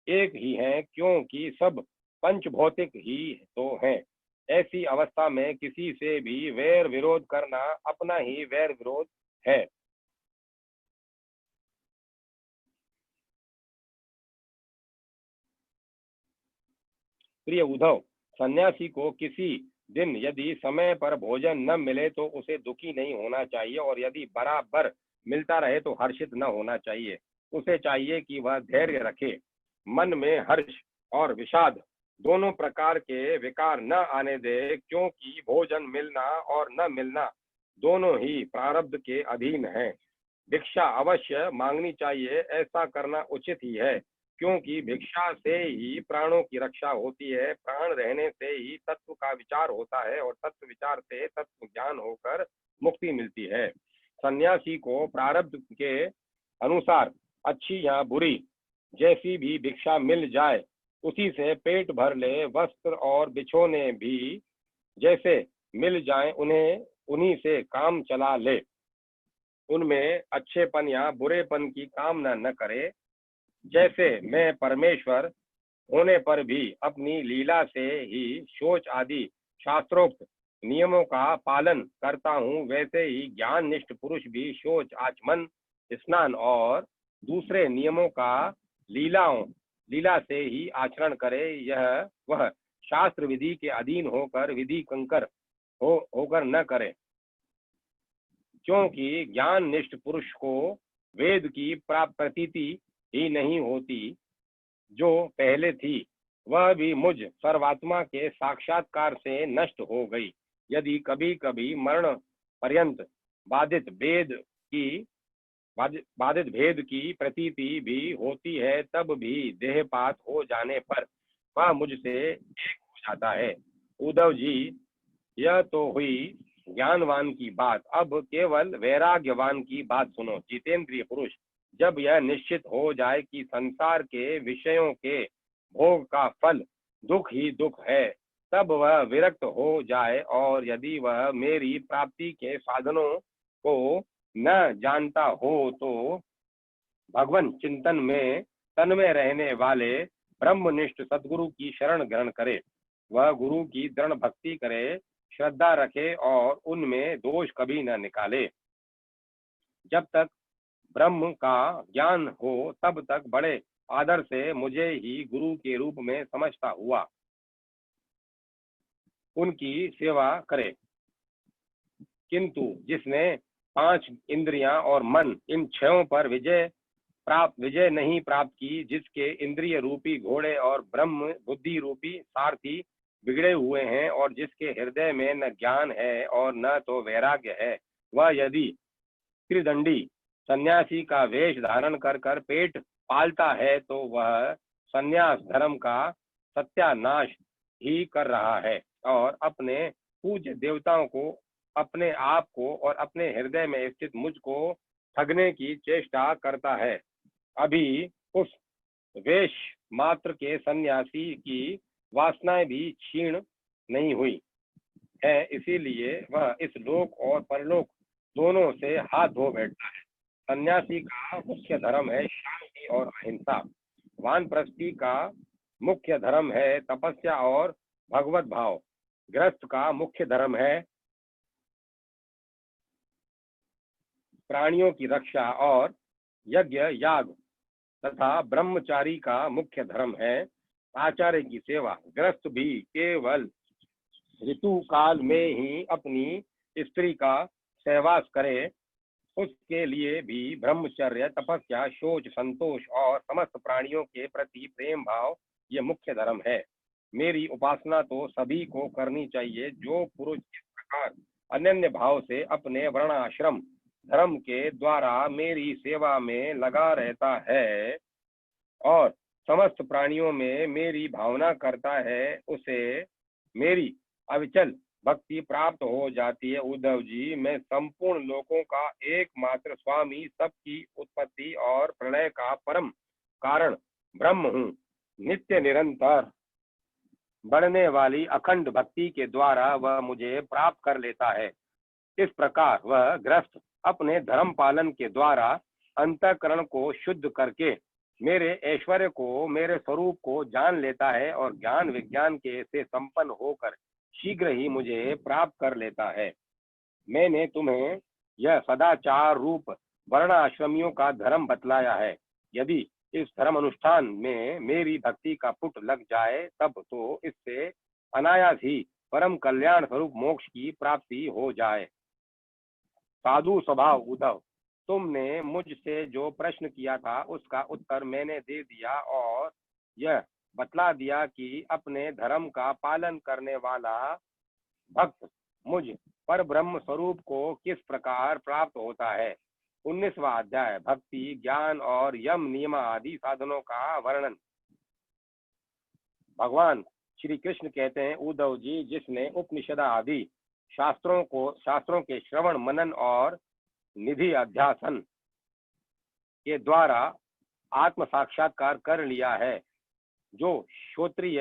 एक ही हैं, क्योंकि सब पंचभौतिक ही तो हैं। ऐसी अवस्था में किसी से भी वैर विरोध करना अपना ही वैर विरोध है। प्रिय उद्धव, सन्यासी को किसी दिन यदि समय पर भोजन न मिले तो उसे दुखी नहीं होना चाहिए और यदि बराबर मिलता रहे तो हर्षित न होना चाहिए। उसे चाहिए कि वह धैर्य रखे, मन में हर्ष और विषाद दोनों प्रकार के विकार न आने दे, क्योंकि भोजन मिलना और न मिलना दोनों ही प्रारब्ध के अधीन है। भिक्षा अवश्य मांगनी चाहिए, ऐसा करना उचित ही है, क्योंकि भिक्षा से ही प्राणों की रक्षा होती है। प्राण रहने से ही तत्व का विचार होता है और तत्व विचार से तत्व ज्ञान होकर मुक्ति मिलती है। सन्यासी को प्रारब्ध के अनुसार अच्छी या बुरी जैसी भी भिक्षा मिल जाए, उसी से पेट भर ले। वस्त्र और बिछोने भी जैसे मिल जाए उन्हीं से काम चला ले, उनमें अच्छेपन या बुरेपन की कामना न करे। जैसे मैं परमेश्वर होने पर भी अपनी लीला से ही शौच आदि शास्त्रोक्त नियमों का पालन करता हूँ, वैसे ही ज्ञान निष्ठ पुरुष भी शौच, आचमन, स्नान और दूसरे नियमों का लीला से ही आचरण करे। यह वह शास्त्र विधि के अधीन होकर विधि कंकर होकर न करे, क्योंकि ज्ञान निष्ठ पुरुष को वेद की प्रतीति ही नहीं होती। जो पहले थी वह भी मुझ सर्वात्मा के साक्षात्कार से नष्ट हो गई। यदि कभी कभी मरण पर्यंत बाधित भेद की प्रतीति भी होती है, तब भी देहपात हो जाने पर वह मुझसे एक हो जाता है। उद्धव जी, यह तो हुई ज्ञानवान की बात, अब केवल वैराग्यवान की बात सुनो। जितेंद्रिय पुरुष जब यह निश्चित हो जाए कि संसार के विषयों के भोग का फल दुख ही दुख है, तब वह विरक्त हो जाए और यदि वह मेरी प्राप्ति के साधनों को न जानता हो तो भगवान चिंतन में तन्मय रहने वाले ब्रह्मनिष्ठ सदगुरु की शरण ग्रहण करे। वह गुरु की दृढ़ भक्ति करे, श्रद्धा रखे और उनमें दोष कभी न निकाले। जब तक ब्रह्म का ज्ञान हो तब तक बड़े आदर से मुझे ही गुरु के रूप में समझता हुआ उनकी सेवा करे। किंतु जिसने 5 इंद्रियां और मन इन 6 पर विजय नहीं प्राप्त की, जिसके इंद्रिय रूपी घोड़े और ब्रह्म बुद्धि रूपी सारथी बिगड़े हुए हैं, और जिसके हृदय में न ज्ञान है और न तो वैराग्य है, वह यदि त्रिदंडी सन्यासी का वेश धारण कर कर पेट पालता है तो वह सन्यास धर्म का सत्यानाश ही कर रहा है और अपने पूज्य देवताओं को, अपने आप को और अपने हृदय में स्थित मुझ को ठगने की चेष्टा करता है। अभी उस वेश मात्र के सन्यासी की वासनाएं भी क्षीण नहीं हुई है, इसीलिए वह इस लोक और परलोक दोनों से हाथ धो बैठता है। सन्यासी का मुख्य धर्म है शांति और अहिंसा। वानप्रस्थी का मुख्य धर्म है तपस्या और भगवत भाव। गृहस्थ का मुख्य धर्म है प्राणियों की रक्षा और यज्ञ याग, तथा ब्रह्मचारी का मुख्य धर्म है आचार्य की सेवा। गृहस्थ भी केवल ऋतु काल में ही अपनी स्त्री का सहवास करे, उसके लिए भी ब्रह्मचर्य, तपस्या, शौच, संतोष और समस्त प्राणियों के प्रति प्रेम भाव ये मुख्य धर्म है। मेरी उपासना तो सभी को करनी चाहिए। जो पुरुष इस प्रकार अनन्य भाव से अपने वर्णाश्रम धर्म के द्वारा मेरी सेवा में लगा रहता है और समस्त प्राणियों में मेरी भावना करता है, उसे मेरी अविचल भक्ति प्राप्त हो जाती है। उद्धव जी, मैं संपूर्ण लोकों का एकमात्र स्वामी, सबकी उत्पत्ति और प्रलय का परम कारण ब्रह्म हूँ। नित्य निरंतर बढ़ने वाली अखंड भक्ति के द्वारा वह मुझे प्राप्त कर लेता है। इस प्रकार वह गृहस्थ अपने धर्म पालन के द्वारा अंतःकरण को शुद्ध करके मेरे ऐश्वर्य को, मेरे स्वरूप को जान लेता है और ज्ञान विज्ञान के से संपन्न होकर शीघ्र ही मुझे प्राप्त कर लेता है। मैंने तुम्हें यह सदाचार रूप वर्णाश्रमियों का धर्म बतलाया है। यदि इस धर्म अनुष्ठान में मेरी भक्ति का पुट लग जाए तब तो इससे अनायास ही परम कल्याण स्वरूप मोक्ष की प्राप्ति हो जाए। साधु स्वभाव उद्धव, तुमने मुझसे जो प्रश्न किया था उसका उत्तर मैंने दे दिया और यह बतला दिया कि अपने धर्म का पालन करने वाला भक्त मुझ पर ब्रह्म स्वरूप को किस प्रकार प्राप्त होता है। 19वां अध्याय भक्ति, ज्ञान और यम नियम आदि साधनों का वर्णन। भगवान श्री कृष्ण कहते हैं, उद्धव जी, जिसने उपनिषद आदि शास्त्रों के श्रवण मनन और निधि अध्यासन के द्वारा आत्म साक्षात्कार कर लिया है, जो श्रोत्रिय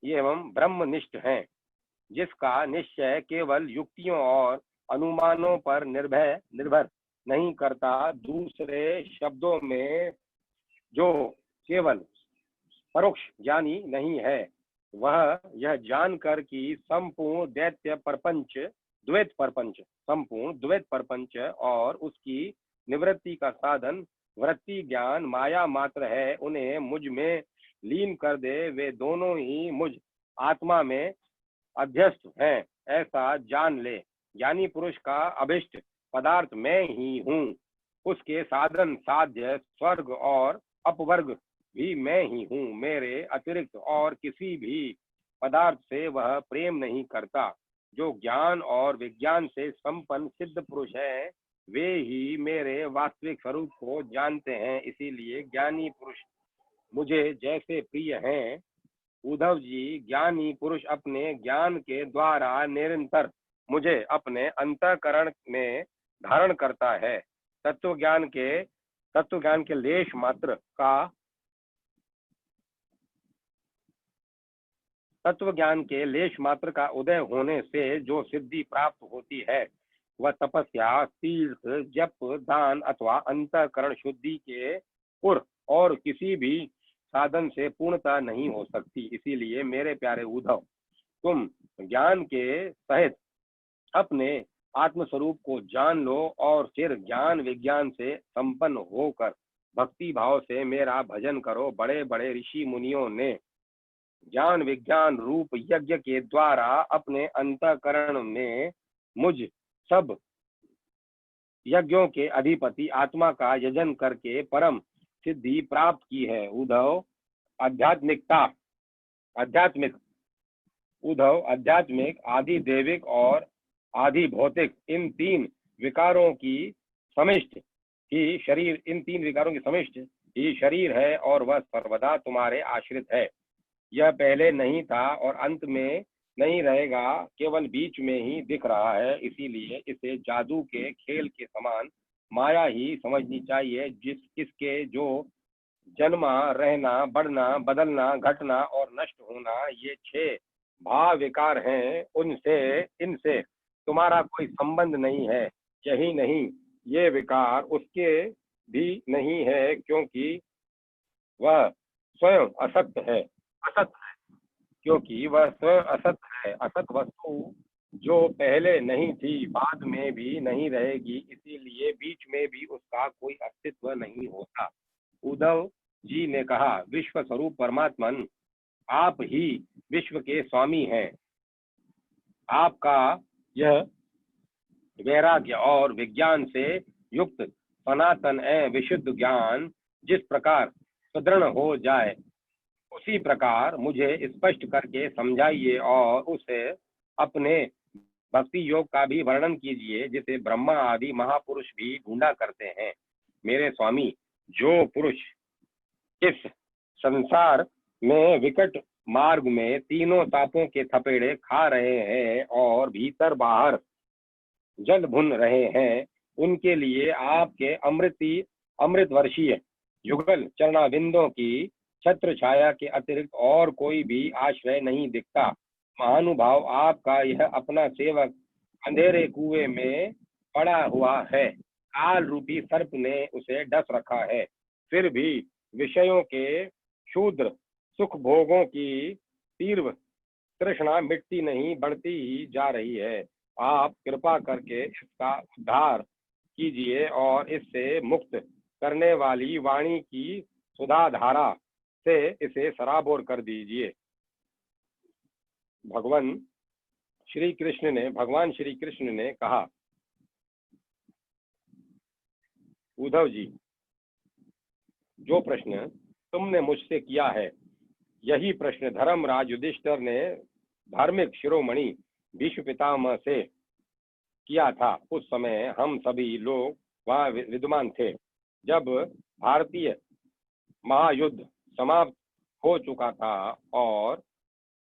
एवं ब्रह्मनिष्ठ हैं, जिसका निश्चय केवल युक्तियों और अनुमानों पर निर्भर नहीं करता, दूसरे शब्दों में जो केवल परोक्ष ज्ञानी नहीं है, वह यह जानकर कि संपूर्ण द्वैत प्रपंच और उसकी निवृत्ति का साधन वृत्ति ज्ञान माया मात्र है, उन्हें मुझ में लीन कर दे, वे दोनों ही मुझ आत्मा में अध्यस्त हैं, ऐसा जान ले। ज्ञानी पुरुष का अभिष्ट पदार्थ मैं ही हूँ, उसके साधन साध्य स्वर्ग और अपवर्ग भी मैं ही हूँ। मेरे अतिरिक्त और किसी भी पदार्थ से वह प्रेम नहीं करता। जो ज्ञान और विज्ञान से संपन्न सिद्ध पुरुष है, वे ही मेरे वास्तविक स्वरूप को जानते हैं, इसीलिए ज्ञानी पुरुष मुझे जैसे प्रिय हैं। उद्धव जी, ज्ञानी पुरुष अपने ज्ञान के द्वारा निरंतर मुझे अपने अंतःकरण में धारण करता है। तत्व ज्ञान के लेश मात्र का उदय होने से जो सिद्धि प्राप्त होती है, वह तपस्या, तीर्थ, जप, दान अथवा अंतःकरण शुद्धि के और किसी भी साधन से पूर्णता नहीं हो सकती। इसीलिए मेरे प्यारे उद्धव, तुम ज्ञान के सहित अपने आत्मस्वरूप को जान लो और फिर ज्ञान विज्ञान से संपन्न होकर भक्ति भाव से मेरा भजन करो। बड़े बड़े ऋषि मुनियों ने ज्ञान विज्ञान रूप यज्ञ के द्वारा अपने अंतःकरण में मुझ सब यज्ञों के अधिपति आत्मा का यजन करके परम सिद्धि प्राप्त की है। उद्धव आध्यात्मिक आध्यात्मिक आदि दैविक और आदि भौतिक इन तीन विकारों की समिष्ट ही शरीर है और वह सर्वदा तुम्हारे आश्रित है। यह पहले नहीं था और अंत में नहीं रहेगा, केवल बीच में ही दिख रहा है। इसीलिए इसे जादू के खेल के समान माया ही समझनी चाहिए। इसके जो जन्मा, रहना, बढ़ना, बदलना, घटना और नष्ट होना, ये 6 भाव विकार हैं, इनसे तुम्हारा कोई संबंध नहीं है। यही नहीं, ये विकार उसके भी नहीं है, क्योंकि वह स्वयं असत्य है। असत वस्तु जो पहले नहीं थी, बाद में भी नहीं रहेगी, इसीलिए बीच में भी उसका कोई अस्तित्व नहीं होता। उद्धव जी ने कहा, विश्व स्वरूप परमात्मन, आप ही विश्व के स्वामी हैं। आपका यह वैराग्य और विज्ञान से युक्त सनातन एवं विशुद्ध ज्ञान जिस प्रकार सुदृढ़ हो जाए, उसी प्रकार मुझे स्पष्ट करके समझाइए और उसे अपने भक्ति योग का भी वर्णन कीजिए, जिसे ब्रह्मा आदि महापुरुष भी ढूंढा करते हैं। मेरे स्वामी, जो पुरुष इस संसार में विकट मार्ग में तीनों तापों के थपेड़े खा रहे हैं और भीतर बाहर जल भुन रहे हैं, उनके लिए आपके अमृत वर्षीय युगल चरणाबिंदों की छत्र छाया के अतिरिक्त और कोई भी आश्रय नहीं दिखता। महानुभाव, आपका यह अपना सेवक अंधेरे कुएं में पड़ा हुआ है। काल रूपी सर्प ने उसे डस रखा है, फिर भी विषयों के क्षुद्र सुख भोगों की तीव्र तृष्णा मिटती नहीं, बढ़ती ही जा रही है। आप कृपा करके इसका उद्धार कीजिए और इससे मुक्त करने वाली वाणी की सुधा धारा से इसे सराबोर कर दीजिए। भगवान श्री कृष्ण ने कहा, उद्धव जी, जो प्रश्न तुमने मुझसे किया है, यही प्रश्न धर्मराज युधिष्ठिर ने धार्मिक शिरोमणि भीष्म पितामह से किया था। उस समय हम सभी लोग वहां विद्यमान थे। जब भारतीय महायुद्ध समाप्त हो चुका था और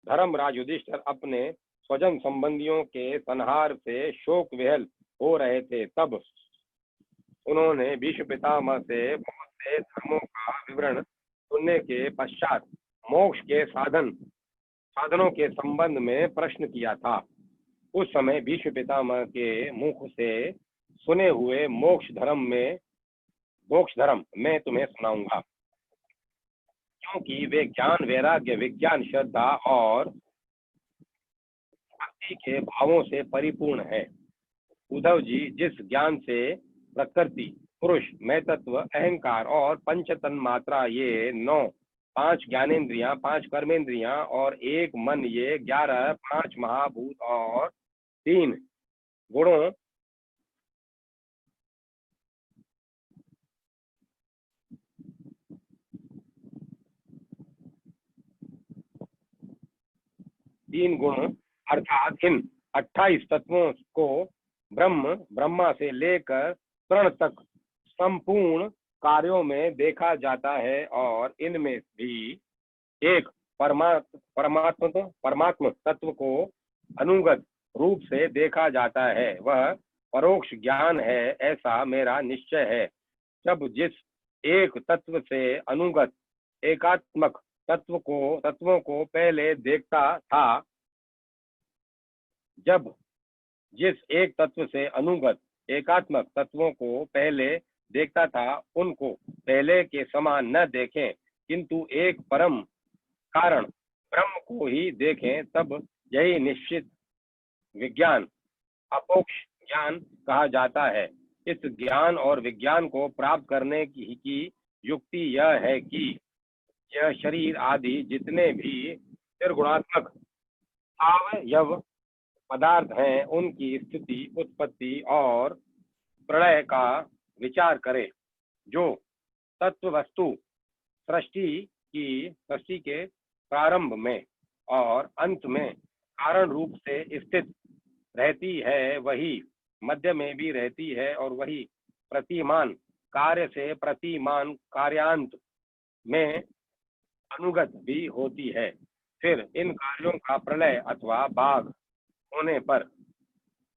धर्मराज युधिष्ठिर अपने स्वजन संबंधियों के संहार से शोक विहल हो रहे थे, तब उन्होंने भीष्म पितामह से बहुत से धर्मों का विवरण सुनने के पश्चात मोक्ष के साधनों के संबंध में प्रश्न किया था। उस समय भीष्म पितामह के मुख से सुने हुए मोक्ष धर्म मैं तुम्हें सुनाऊंगा, क्योंकि वे ज्ञान वैराग्य विज्ञान श्रद्धा और भक्ति के भावों से परिपूर्ण है। उद्धव जी, जिस ज्ञान से प्रकृति, पुरुष, मैं तत्व, अहंकार और पंच तन्मात्रा, ये 9, 5 ज्ञानेन्द्रियां, 5 कर्मेंद्रियां और 1 मन, ये 11, 5 महाभूत और 3 गुणों अर्थात इन 28 तत्वों को ब्रह्मा से लेकर प्रण तक संपूर्ण कार्यों में देखा जाता है और इनमें भी एक परमात्म तत्व को अनुगत रूप से देखा जाता है। वह परोक्ष ज्ञान है, ऐसा मेरा निश्चय है। जब जिस एक तत्व से अनुगत एकात्मक तत्वों को पहले देखता था, जब जिस एक तत्व से अनुगत एकात्मक तत्वों को पहले देखता था, उनको पहले के समान न देखें, किंतु एक परम कारण ब्रह्म को ही देखें, तब यही निश्चित विज्ञान अपोक्ष ज्ञान कहा जाता है। इस ज्ञान और विज्ञान को प्राप्त करने की युक्ति यह है कि यह शरीर आदि जितने भी निर्गुणात्मक अवयव पदार्थ हैं उनकी स्थिति, उत्पत्ति और प्रलय का विचार करे। जो तत्व वस्तु सृष्टि के प्रारंभ में और अंत में कारण रूप से स्थित रहती है, वही मध्य में भी रहती है और वही प्रतिमान कार्य से प्रतिमान कार्यांत में अनुगत भी होती है। फिर इन कार्यों का प्रलय अथवा भाग होने पर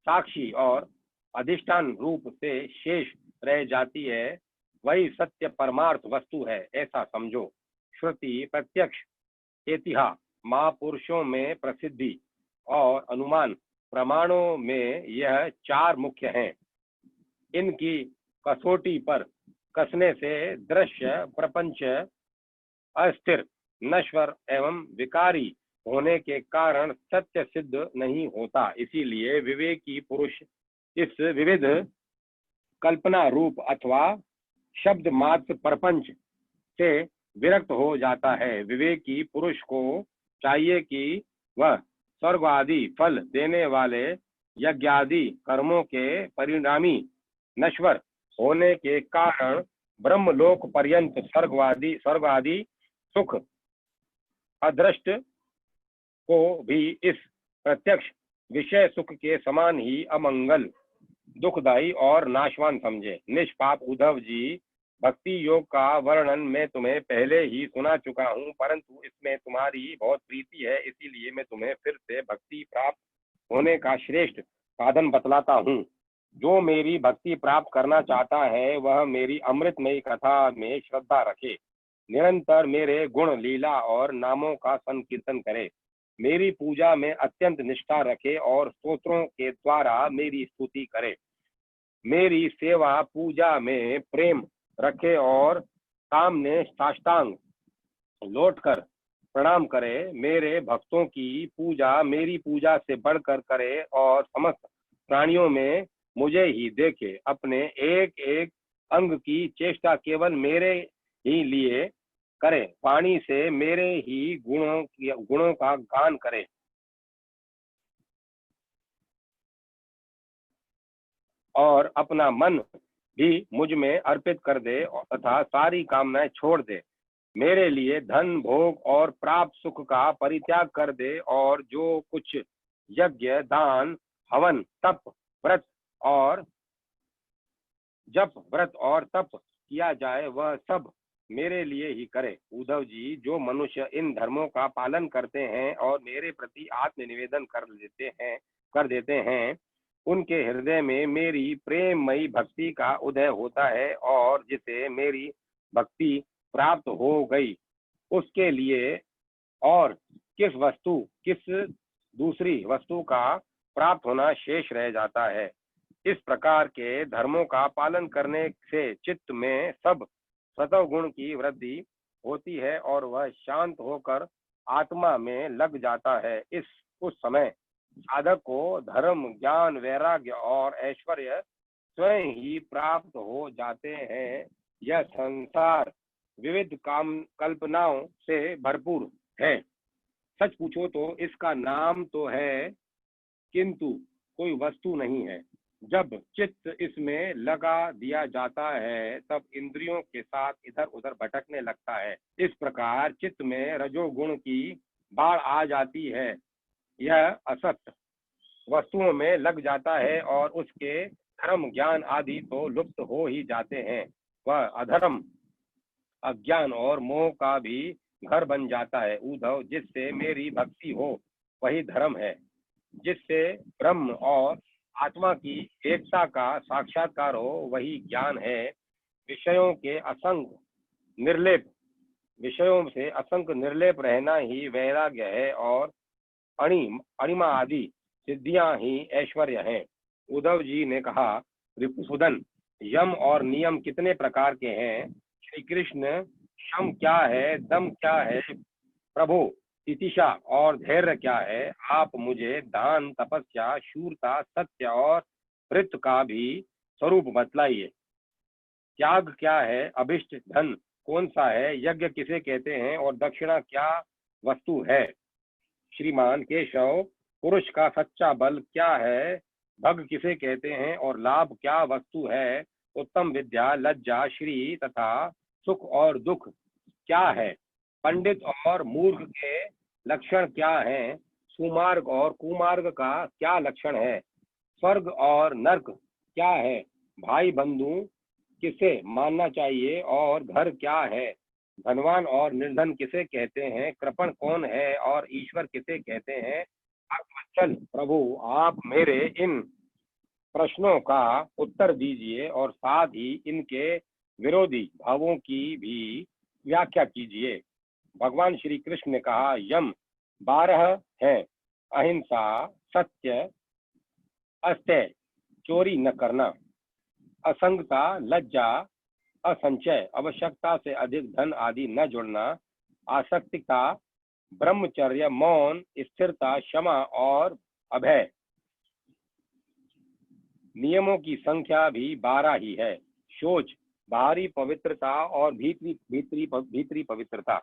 साक्षी और अधिष्ठान रूप से शेष रह जाती है, वही सत्य परमार्थ वस्तु है, ऐसा समझो। श्रुति, प्रत्यक्ष, इतिहास, महापुरुषों में प्रसिद्धि और अनुमान प्रमाणों में यह चार मुख्य हैं। इनकी कसौटी पर कसने से दृश्य प्रपंच अस्थिर, नश्वर एवं विकारी होने के कारण सत्य सिद्ध नहीं होता। इसीलिए विवेकी पुरुष इस विविध कल्पना रूप अथवा शब्द मात्र प्रपंच से विरक्त हो जाता है। विवेकी पुरुष को चाहिए कि वह स्वर्ग आदि फल देने वाले यज्ञादि कर्मों के परिणामी नश्वर होने के कारण ब्रह्मलोक पर्यंत स्वर्ग आदि सुख अदृष्ट को भी इस प्रत्यक्ष विषय सुख के समान ही अमंगल, दुखदायी और नाशवान समझे। निष्पाप उद्धव जी, भक्ति योग का वर्णन मैं तुम्हें पहले ही सुना चुका हूँ, परंतु इसमें तुम्हारी बहुत प्रीति है, इसीलिए मैं तुम्हें फिर से भक्ति प्राप्त होने का श्रेष्ठ साधन बतलाता हूँ। जो मेरी भक्ति प्राप्त करना चाहता है वह मेरी अमृतमयी कथा में श्रद्धा रखे, निरंतर मेरे गुण, लीला और नामों का संकीर्तन करे, मेरी पूजा में अत्यंत निष्ठा रखे और स्तोत्रों के द्वारा मेरी स्तुति करे, मेरी सेवा पूजा में प्रेम रखे और सामने साष्टांग लौटकर प्रणाम करे, मेरे भक्तों की पूजा मेरी पूजा से बढ़कर करे और समस्त प्राणियों में मुझे ही देखे, अपने एक एक अंग की चेष्टा केवल मेरे ही लिए करे, वाणी से मेरे ही गुणों का गान करे और अपना मन भी मुझ में अर्पित कर दे तथा सारी कामनाएं छोड़ दे, मेरे लिए धन भोग और प्राप्त सुख का परित्याग कर दे और जो कुछ यज्ञ, दान, हवन, तप, व्रत और तप किया जाए वह सब मेरे लिए ही करे। उद्धव जी, जो मनुष्य इन धर्मों का पालन करते हैं और मेरे प्रति आत्मनिवेदन कर देते हैं उनके हृदय में मेरी प्रेममयी भक्ति का उदय होता है और जिसे मेरी भक्ति प्राप्त हो गई उसके लिए और किस दूसरी वस्तु का प्राप्त होना शेष रह जाता है। इस प्रकार के धर्मों का पालन करने से चित्त में सब सत्व गुण की वृद्धि होती है और वह शांत होकर आत्मा में लग जाता है। उस समय साधक को धर्म, ज्ञान, वैराग्य और ऐश्वर्य स्वयं ही प्राप्त हो जाते हैं। यह संसार विविध कल्पनाओं से भरपूर है। सच पूछो तो इसका नाम तो है किंतु कोई वस्तु नहीं है। जब चित्त इसमें लगा दिया जाता है तब इंद्रियों के साथ इधर उधर भटकने लगता है। इस प्रकार चित्त में रजोगुण की बाढ़ आ जाती है। यह असत वस्तुओं में लग जाता है और उसके धर्म, ज्ञान आदि तो लुप्त हो ही जाते हैं। वह अधर्म, अज्ञान और मोह का भी घर बन जाता है। उद्धव, जिससे मेरी भक्ति हो वही धर्म है, जिससे ब्रह्म और आत्मा की एकता का साक्षात्कार हो वही ज्ञान है। विषयों से असंख्य निर्लेप रहना ही वैराग्य है और अणिमा आदि सिद्धियां ही ऐश्वर्य हैं। उद्धव जी ने कहा, रिपुसुदन, यम और नियम कितने प्रकार के हैं? श्री कृष्ण, शम क्या है, दम क्या है प्रभु, तितिशा और धैर्य क्या है? आप मुझे दान, तपस्या, शूरता, सत्य और वृत्त का भी स्वरूप बतलाइए। त्याग क्या है, अभिष्ट धन कौन सा है, यज्ञ किसे कहते हैं और दक्षिणा क्या वस्तु है। श्रीमान केशव, पुरुष का सच्चा बल क्या है, भग किसे कहते हैं और लाभ क्या वस्तु है। उत्तम विद्या, लज्जा, श्री तथा सुख और दुख क्या है। पंडित और मूर्ख के लक्षण क्या हैं। सुमार्ग और कुमार्ग का क्या लक्षण है। स्वर्ग और नरक क्या है। भाई बंधु किसे मानना चाहिए और घर क्या है। धनवान और निर्धन किसे कहते हैं, कृपण कौन है और ईश्वर किसे कहते हैं। चल प्रभु, आप मेरे इन प्रश्नों का उत्तर दीजिए और साथ ही इनके विरोधी भावों की भी व्याख्या कीजिए। भगवान श्री कृष्ण ने कहा, यम 12 हैं। अहिंसा, सत्य, अस्तेय, चोरी न करना, असंगता, लज्जा, असंचय, आवश्यकता से अधिक धन आदि न जुड़ना, आसक्तिता, ब्रह्मचर्य, मौन, स्थिरता, क्षमा और अभय। नियमों की संख्या भी 12 ही है। शोच, बाहरी पवित्रता और भीतरी पवित्रता।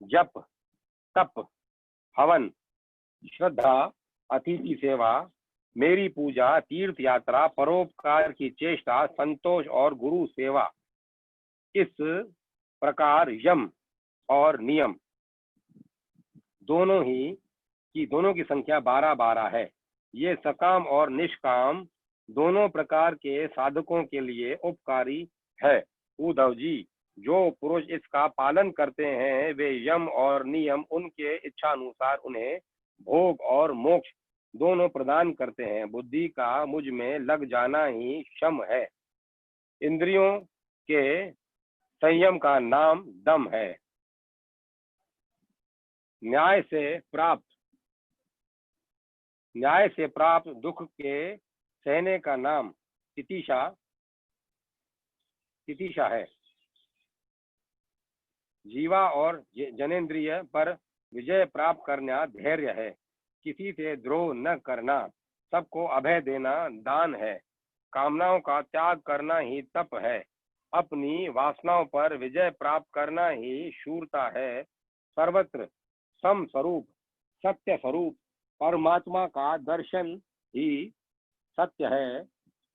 जप, तप, हवन, श्रद्धा, अतिथि सेवा, मेरी पूजा, तीर्थ यात्रा, परोपकार की चेष्टा, संतोष और गुरु सेवा। इस प्रकार यम और नियम दोनों की संख्या 12-12 है। ये सकाम और निष्काम दोनों प्रकार के साधकों के लिए उपकारी है। उद्धव जी, जो पुरुष इसका पालन करते हैं वे यम और नियम उनके इच्छानुसार उन्हें भोग और मोक्ष दोनों प्रदान करते हैं। बुद्धि का मुझ में लग जाना ही शम है। इंद्रियों के संयम का नाम दम है। न्याय से प्राप्त दुख के सहने का नाम तितिक्षा है। जीवा और जनेन्द्रिय पर विजय प्राप्त करना धैर्य है। किसी से द्रोह न करना, सबको अभय देना दान है। कामनाओं का त्याग करना ही तप है। अपनी वासनाओं पर विजय प्राप्त करना ही शूरता है। सर्वत्र सम स्वरूप, सत्य स्वरूप परमात्मा का दर्शन ही सत्य है।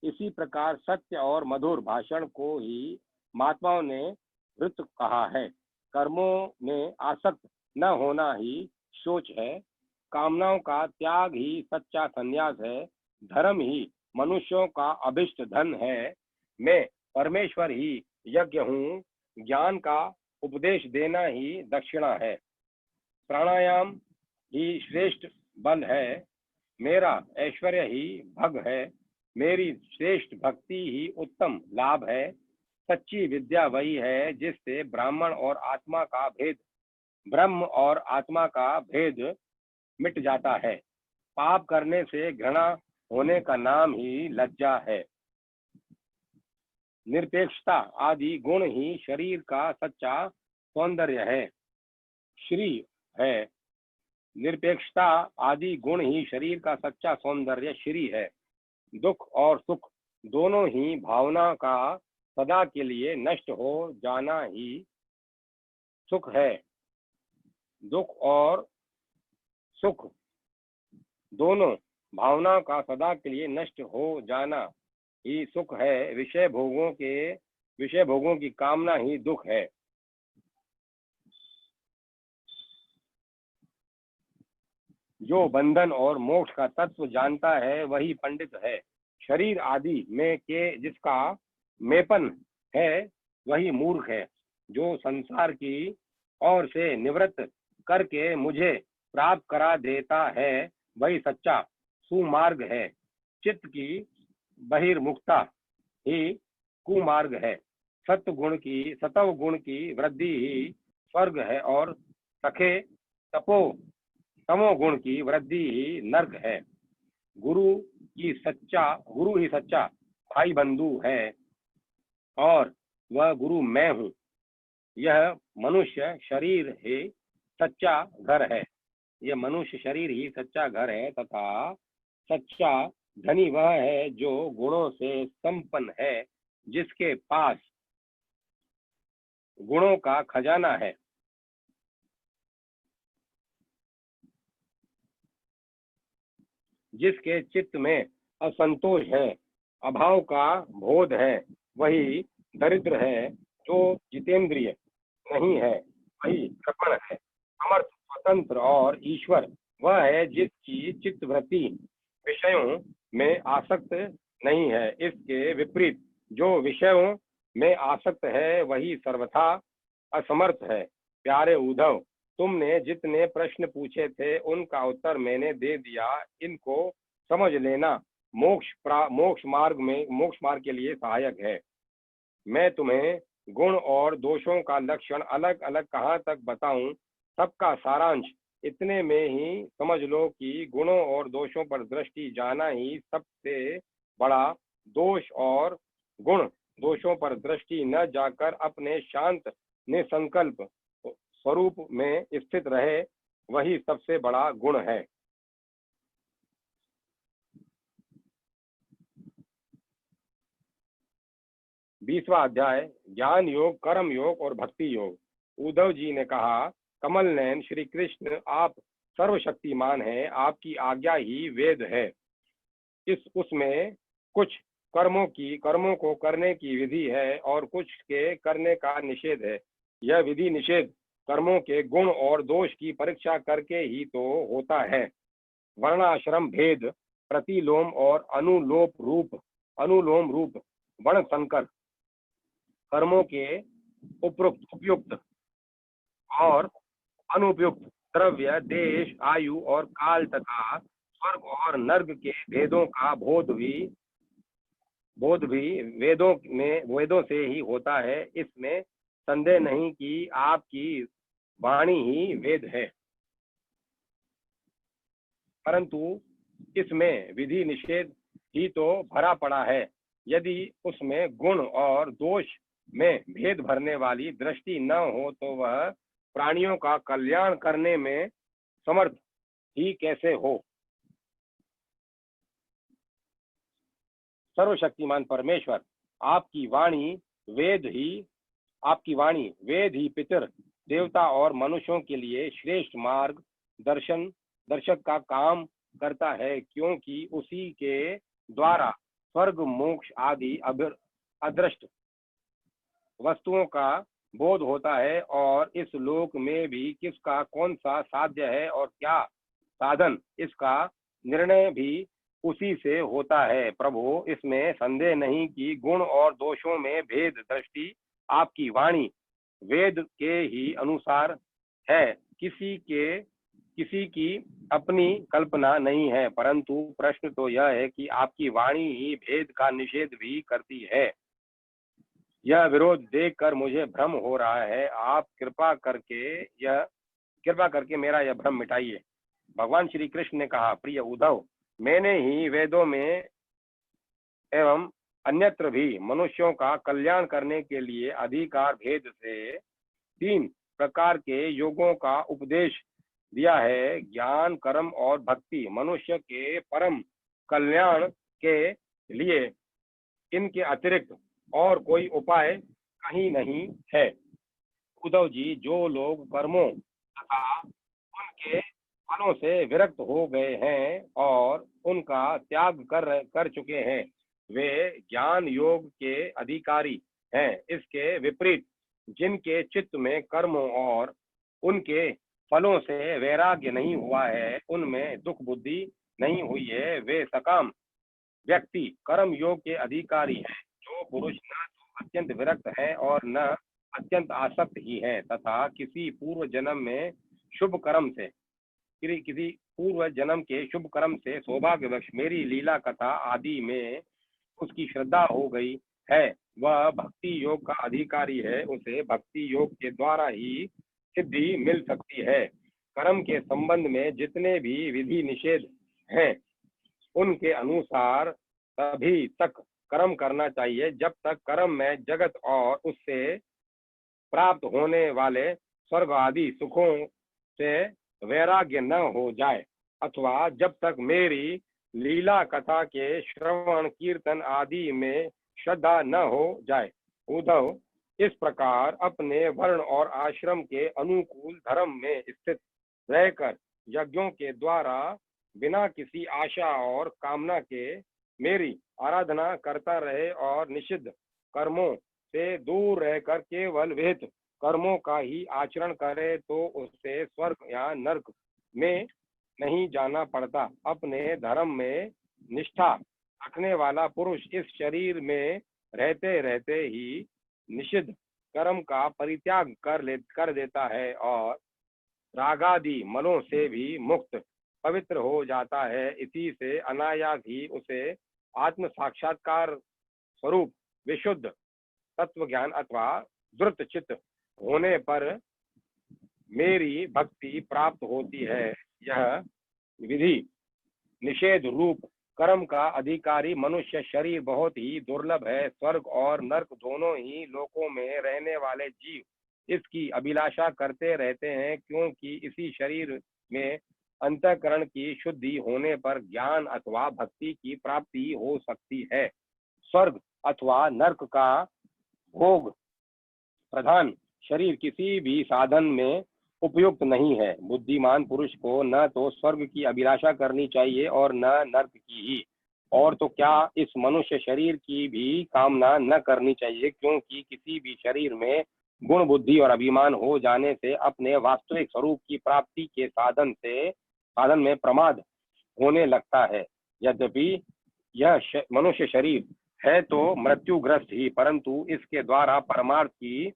इसी प्रकार सत्य और मधुर भाषण को ही महात्माओं ने वृत्त कहा है। कर्मों में आसक्त न होना ही शोच है। कामनाओं का त्याग ही सच्चा संन्यास है। धर्म ही मनुष्यों का अभिष्ट धन है। मैं परमेश्वर ही यज्ञ हूँ। ज्ञान का उपदेश देना ही दक्षिणा है। प्राणायाम ही श्रेष्ठ बल है। मेरा ऐश्वर्य ही भग है। मेरी श्रेष्ठ भक्ति ही उत्तम लाभ है। सच्ची विद्या वही है जिससे ब्रह्म और आत्मा का भेद मिट जाता है। पाप करने से घृणा होने का नाम ही लज्जा है। निरपेक्षता आदि गुण ही शरीर का सच्चा सौंदर्य है। श्री है। निरपेक्षता आदि गुण ही शरीर का सच्चा सौंदर्य श्री है। दुख और सुख दोनों ही भावना का सदा के लिए नष्ट हो जाना ही सुख है। दुख और सुख दोनों भावना का सदा के लिए नष्ट हो जाना ही सुख है। विषय भोगों की कामना ही दुख है। जो बंधन और मोक्ष का तत्व जानता है वही पंडित है। शरीर आदि में के जिसका मेपन है वही मूर्ख है। जो संसार की ओर से निवृत्त करके मुझे प्राप्त करा देता है वही सच्चा सुमार्ग है। चित्त की बहिर्मुखता ही कुमार्ग है। सत्व गुण की वृद्धि ही स्वर्ग है और तमो गुण की वृद्धि ही नर्क है। गुरु ही सच्चा भाई बंधु है और वह गुरु मैं हूँ। यह मनुष्य शरीर ही सच्चा घर है। यह मनुष्य शरीर ही सच्चा घर है तथा सच्चा धनी वह है जो गुणों से संपन्न है, जिसके पास गुणों का खजाना है। जिसके चित्त में असंतोष है, अभाव का बोध है, वही दरिद्र है। जो जितेंद्रिय नहीं है, वही कृपण है। समर्थ, स्वतंत्र और ईश्वर वह है जिसकी चित्तवृत्ति विषयों में आसक्त नहीं है। इसके विपरीत जो विषयों में आसक्त है, वही सर्वथा असमर्थ है। प्यारे उद्धव, तुमने जितने प्रश्न पूछे थे उनका उत्तर मैंने दे दिया। इनको समझ लेना मोक्ष मार्ग के लिए सहायक है। मैं तुम्हें गुण और दोषों का लक्षण अलग अलग कहाँ तक बताऊं, सबका सारांश इतने में ही समझ लो कि गुणों और दोषों पर दृष्टि जाना ही सबसे बड़ा दोष, और गुण दोषों पर दृष्टि न जाकर अपने शांत निसंकल्प स्वरूप में स्थित रहे, वही सबसे बड़ा गुण है। 20वां अध्याय, ज्ञान योग, कर्म योग और भक्ति योग। उद्धव जी ने कहा, कमल नयन श्री कृष्ण, आप सर्वशक्तिमान हैं, आपकी आज्ञा ही वेद है। इस उसमें कुछ कर्मों को करने की विधि है और कुछ के करने का निषेध है। यह विधि निषेध कर्मों के गुण और दोष की परीक्षा करके ही तो होता है। वर्णाश्रम भेद, प्रतिलोम और अनुलोम रूप वर्ण संकर कर्मों के उपयुक्त और अनुपयुक्त द्रव्य, देश, आयु और काल तथा स्वर्ग और नर्क के भेदों का बोध भी वेदों से ही होता है। इसमें संदेह नहीं कि आपकी वाणी ही वेद है, परंतु इसमें विधि निषेध ही तो भरा पड़ा है। यदि उसमें गुण और दोष में भेद भरने वाली दृष्टि न हो तो वह प्राणियों का कल्याण करने में समर्थ ही कैसे हो। सर्वशक्तिमान परमेश्वर, आपकी वाणी वेद ही पितर देवता और मनुष्यों के लिए श्रेष्ठ मार्ग दर्शक का काम करता है, क्योंकि उसी के द्वारा स्वर्ग, मोक्ष आदि अदृष्ट वस्तुओं का बोध होता है, और इस लोक में भी किसका कौन सा साध्य है और क्या साधन, इसका निर्णय भी उसी से होता है। प्रभु, इसमें संदेह नहीं कि गुण और दोषों में भेद दृष्टि आपकी वाणी वेद के ही अनुसार है। किसी की अपनी कल्पना नहीं है, परंतु प्रश्न तो यह है कि आपकी वाणी ही भेद का निषेध भी करती है। यह विरोध देखकर मुझे भ्रम हो रहा है। आप कृपा करके मेरा यह भ्रम मिटाइए। भगवान श्री कृष्ण ने कहा, प्रिय उद्धव, मैंने ही वेदों में एवं अन्यत्र भी मनुष्यों का कल्याण करने के लिए अधिकार भेद से 3 प्रकार के योगों का उपदेश दिया है। ज्ञान, कर्म और भक्ति। मनुष्य के परम कल्याण के लिए इनके अतिरिक्त और कोई उपाय कहीं नहीं है। उद्धव जी, जो लोग कर्मों तथा उनके फलों से विरक्त हो गए हैं और उनका त्याग कर चुके हैं, वे ज्ञान योग के अधिकारी हैं। इसके विपरीत जिनके चित्त में कर्मों और उनके फलों से वैराग्य नहीं हुआ है, उनमें दुख बुद्धि नहीं हुई है, वे सकाम व्यक्ति कर्म योग के अधिकारी हैं। जो पुरुष न तो अत्यंत विरक्त है और न अत्यंत आसक्त ही है, तथा किसी पूर्व जन्म में शुभ कर्म से किसी पूर्व जन्म के शुभ कर्म से सौभाग्यवश मेरी लीला कथा आदि में उसकी श्रद्धा हो गई है, वह भक्ति योग का अधिकारी है। उसे भक्ति योग के द्वारा ही सिद्धि मिल सकती है। कर्म के संबंध में जितने भी विधि निषेध हैं, उनके अनुसार तभी तक कर्म करना चाहिए जब तक कर्म में जगत और उससे प्राप्त होने वाले स्वर्ग आदि सुखों से वैराग्य न हो जाए, अथवा जब तक मेरी लीला कथा के श्रवण कीर्तन आदि में श्रद्धा न हो जाए। उद्धव, इस प्रकार अपने वर्ण और आश्रम के अनुकूल धर्म में स्थित रहकर यज्ञों के द्वारा बिना किसी आशा और कामना के मेरी आराधना करता रहे और निषिद्ध कर्मों से दूर रहकर केवल विहित कर्मों का ही आचरण करे तो उससे स्वर्ग या नरक में नहीं जाना पड़ता। अपने धर्म में निष्ठा रखने वाला पुरुष इस शरीर में रहते रहते ही निषिद्ध कर्म का परित्याग कर देता है और रागादि मलों से भी मुक्त पवित्र हो जाता है। इसी से अनायास ही उसे आत्म साक्षात्कार स्वरूप विशुद्ध तत्व ज्ञान अथवा द्रुत चित्त होने पर मेरी भक्ति प्राप्त होती है। यह विधि निषेध रूप कर्म का अधिकारी मनुष्य शरीर बहुत ही दुर्लभ है। स्वर्ग और नरक दोनों ही लोकों में रहने वाले जीव इसकी अभिलाषा करते रहते हैं, क्योंकि इसी शरीर में अंतःकरण की शुद्धि होने पर ज्ञान अथवा भक्ति की प्राप्ति हो सकती है। स्वर्ग अथवा नरक का भोग प्रधान शरीर किसी भी साधन में उपयुक्त नहीं है। बुद्धिमान पुरुष को न तो स्वर्ग की अभिलाषा करनी चाहिए और न नरक की ही, और तो क्या इस मनुष्य शरीर की भी कामना न करनी चाहिए, क्योंकि किसी भी शरीर में गुण बुद्धि और अभिमान हो जाने से अपने वास्तविक स्वरूप की प्राप्ति के साधन में प्रमाद होने लगता है। यद्यपि यह मनुष्य शरीर है तो मृत्युग्रस्त ही, परंतु इसके द्वारा परमार्थ की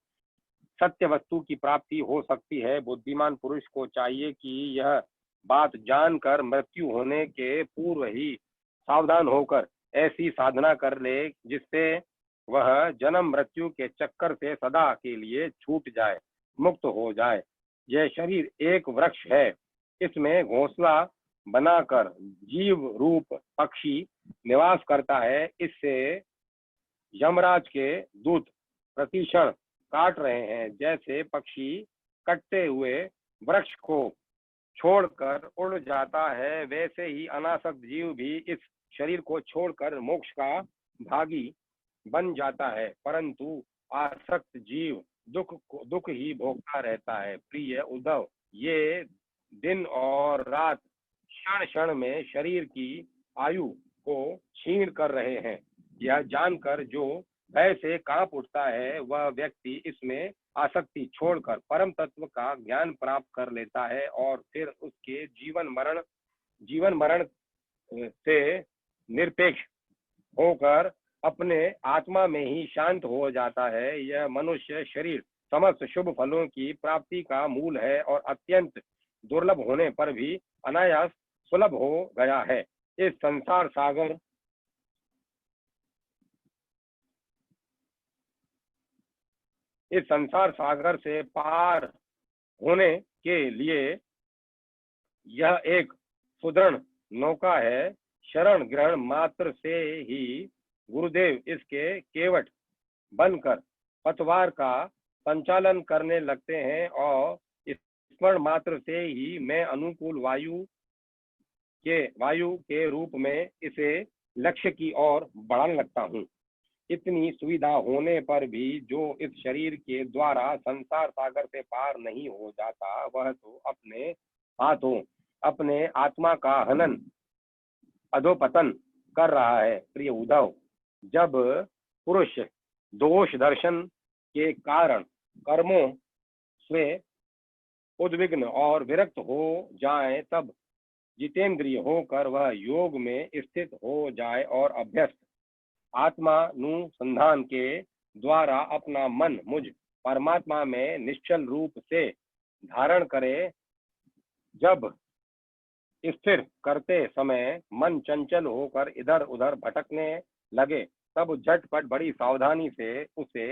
सत्य वस्तु की प्राप्ति हो सकती है। बुद्धिमान पुरुष को चाहिए कि यह बात जानकर मृत्यु होने के पूर्व ही सावधान होकर ऐसी साधना कर ले जिससे वह जन्म मृत्यु के चक्कर से सदा के लिए छूट जाए, मुक्त हो जाए। यह शरीर एक वृक्ष है, इसमें घोंसला बनाकर जीव रूप पक्षी निवास करता है। इससे यमराज के दूत प्रतिक्षण काट रहे हैं। जैसे पक्षी कटते हुए वृक्ष को छोड़कर उड़ जाता है, वैसे ही अनासक्त जीव भी इस शरीर को छोड़कर मोक्ष का भागी बन जाता है, परंतु आसक्त जीव दुख ही भोगता रहता है। प्रिय उद्धव, ये दिन और रात क्षण क्षण में शरीर की आयु को छीन कर रहे हैं। यह जानकर जो भय से कांप उठता है वह व्यक्ति इसमें आसक्ति छोड़कर परम तत्व का ज्ञान प्राप्त कर लेता है और फिर उसके जीवन मरण से निरपेक्ष होकर अपने आत्मा में ही शांत हो जाता है। यह मनुष्य शरीर समस्त शुभ फलों की प्राप्ति का मूल है और अत्यंत दुर्लभ होने पर भी अनायास सुलभ हो गया है। इस संसार सागर से पार होने के लिए यह एक सुदृढ़ नौका है। शरण ग्रहण मात्र से ही गुरुदेव इसके केवट बनकर पतवार का संचालन करने लगते हैं और स्मरण मात्र से ही मैं अनुकूल वायु के रूप में इसे लक्ष्य की ओर बढ़ाने लगता हूँ। इतनी सुविधा होने पर भी जो इस शरीर के द्वारा संसार सागर से पार नहीं हो जाता, वह तो अपने हाथों अपने आत्मा का हनन अधोपतन कर रहा है। प्रिय उद्धव, जब पुरुष दोष दर्शन के कारण कर्मों से उद्विग्न और विरक्त हो जाए, तब जितेंद्रिय होकर वह योग में स्थित हो जाए और अभ्यस्त आत्मानुसंधान के द्वारा अपना मन मुझ परमात्मा में निश्चल रूप से धारण करे। जब स्थिर करते समय मन चंचल होकर इधर उधर भटकने लगे, तब झटपट बड़ी सावधानी से उसे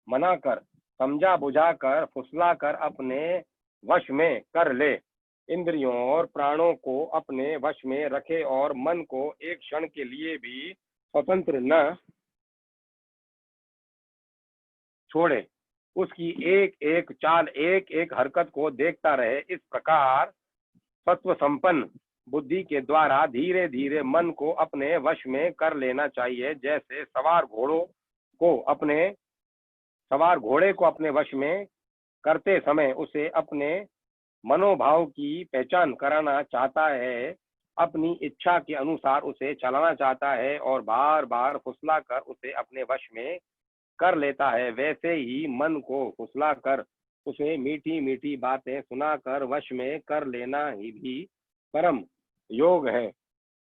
मनाकर समझा बुझाकर फुसलाकर अपने वश में कर ले। इंद्रियों और प्राणों को अपने वश में रखे और मन को एक क्षण के लिए भी स्वतंत्र न छोड़े। उसकी एक एक चाल एक एक हरकत को देखता रहे। इस प्रकार सत्व संपन्न बुद्धि के द्वारा धीरे धीरे मन को अपने वश में कर लेना चाहिए। जैसे सवार घोड़े को अपने वश में करते समय उसे अपने मनोभाव की पहचान कराना चाहता है, अपनी इच्छा के अनुसार उसे चलाना चाहता है और बार बार फुसला कर उसे अपने वश में कर लेता है, वैसे ही मन को फुसला कर उसे मीठी मीठी बातें सुनाकर वश में कर लेना ही भी परम योग है।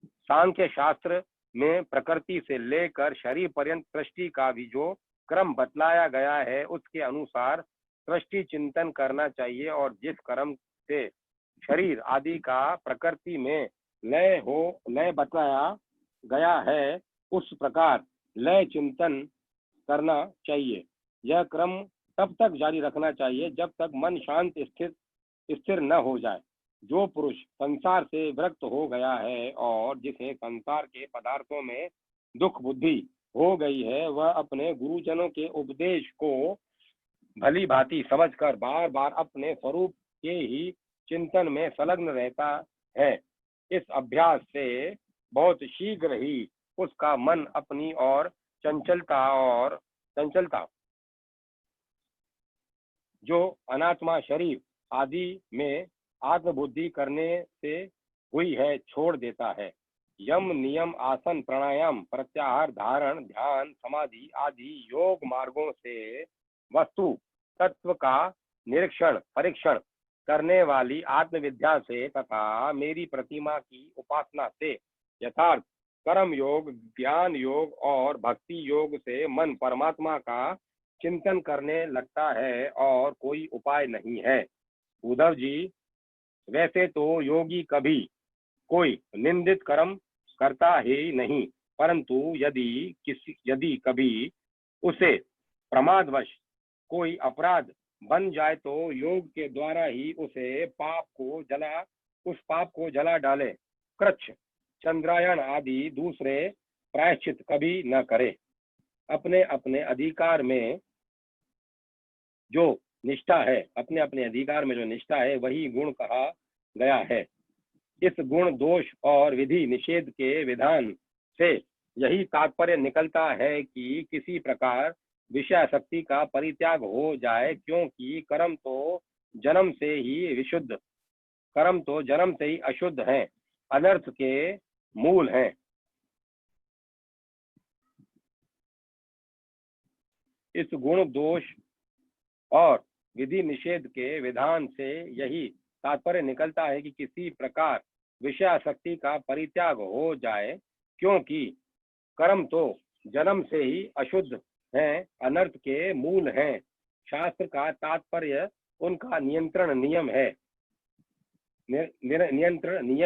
सांख्य शास्त्र में प्रकृति से लेकर शरीर पर्यंत सृष्टि का भी जो क्रम बतलाया गया है उसके अनुसार सृष्टि चिंतन करना चाहिए, और जिस क्रम से शरीर आदि का प्रकृति में लय बतलाया गया है उस प्रकार लय चिंतन करना चाहिए। यह क्रम तब तक जारी रखना चाहिए जब तक मन शांत स्थिर न हो जाए। जो पुरुष संसार से विरक्त हो गया है और जिसे संसार के पदार्थों में दुख बुद्धि हो गई है, वह अपने गुरुजनों के उपदेश को भली भांति समझकर बार बार अपने स्वरूप के ही चिंतन में संलग्न रहता है। इस अभ्यास से बहुत शीघ्र ही उसका मन अपनी और चंचलता जो अनात्मा शरीर आदि में आत्मबुद्धि करने से हुई है छोड़ देता है। यम नियम आसन प्राणायाम प्रत्याहार धारण ध्यान समाधि आदि योग मार्गों से वस्तु तत्व का निरीक्षण परीक्षण करने वाली आत्मविद्या से तथा मेरी प्रतिमा की उपासना से यथार्थ कर्म योग ज्ञान योग और भक्ति योग से मन परमात्मा का चिंतन करने लगता है और कोई उपाय नहीं है। उद्धव जी, वैसे तो योगी कभी कोई निंदित कर्म करता ही नहीं, परंतु यदि कभी उसे प्रमादवश कोई अपराध बन जाए तो योग के द्वारा ही उस पाप को जला डाले। कृच्छ चंद्रायण आदि दूसरे प्रायश्चित कभी न करे। अपने अपने अधिकार में जो निष्ठा है वही गुण कहा गया है। इस गुण दोष और विधि निषेध के विधान से यही तात्पर्य निकलता है कि किसी प्रकार विषयासक्ति का परित्याग हो जाए, क्योंकि कर्म तो जन्म से ही अशुद्ध हैं, अनर्थ के मूल हैं। इस गुण दोष और विधि निषेध के विधान से यही तात्पर्य निकलता है कि किसी प्रकार विषयासक्ति का परित्याग हो जाए, क्योंकि कर्म तो जन्म से ही अशुद्ध हैं, अनर्थ के मूल हैं। शास्त्र का तात्पर्य उनका नियंत्रण नियम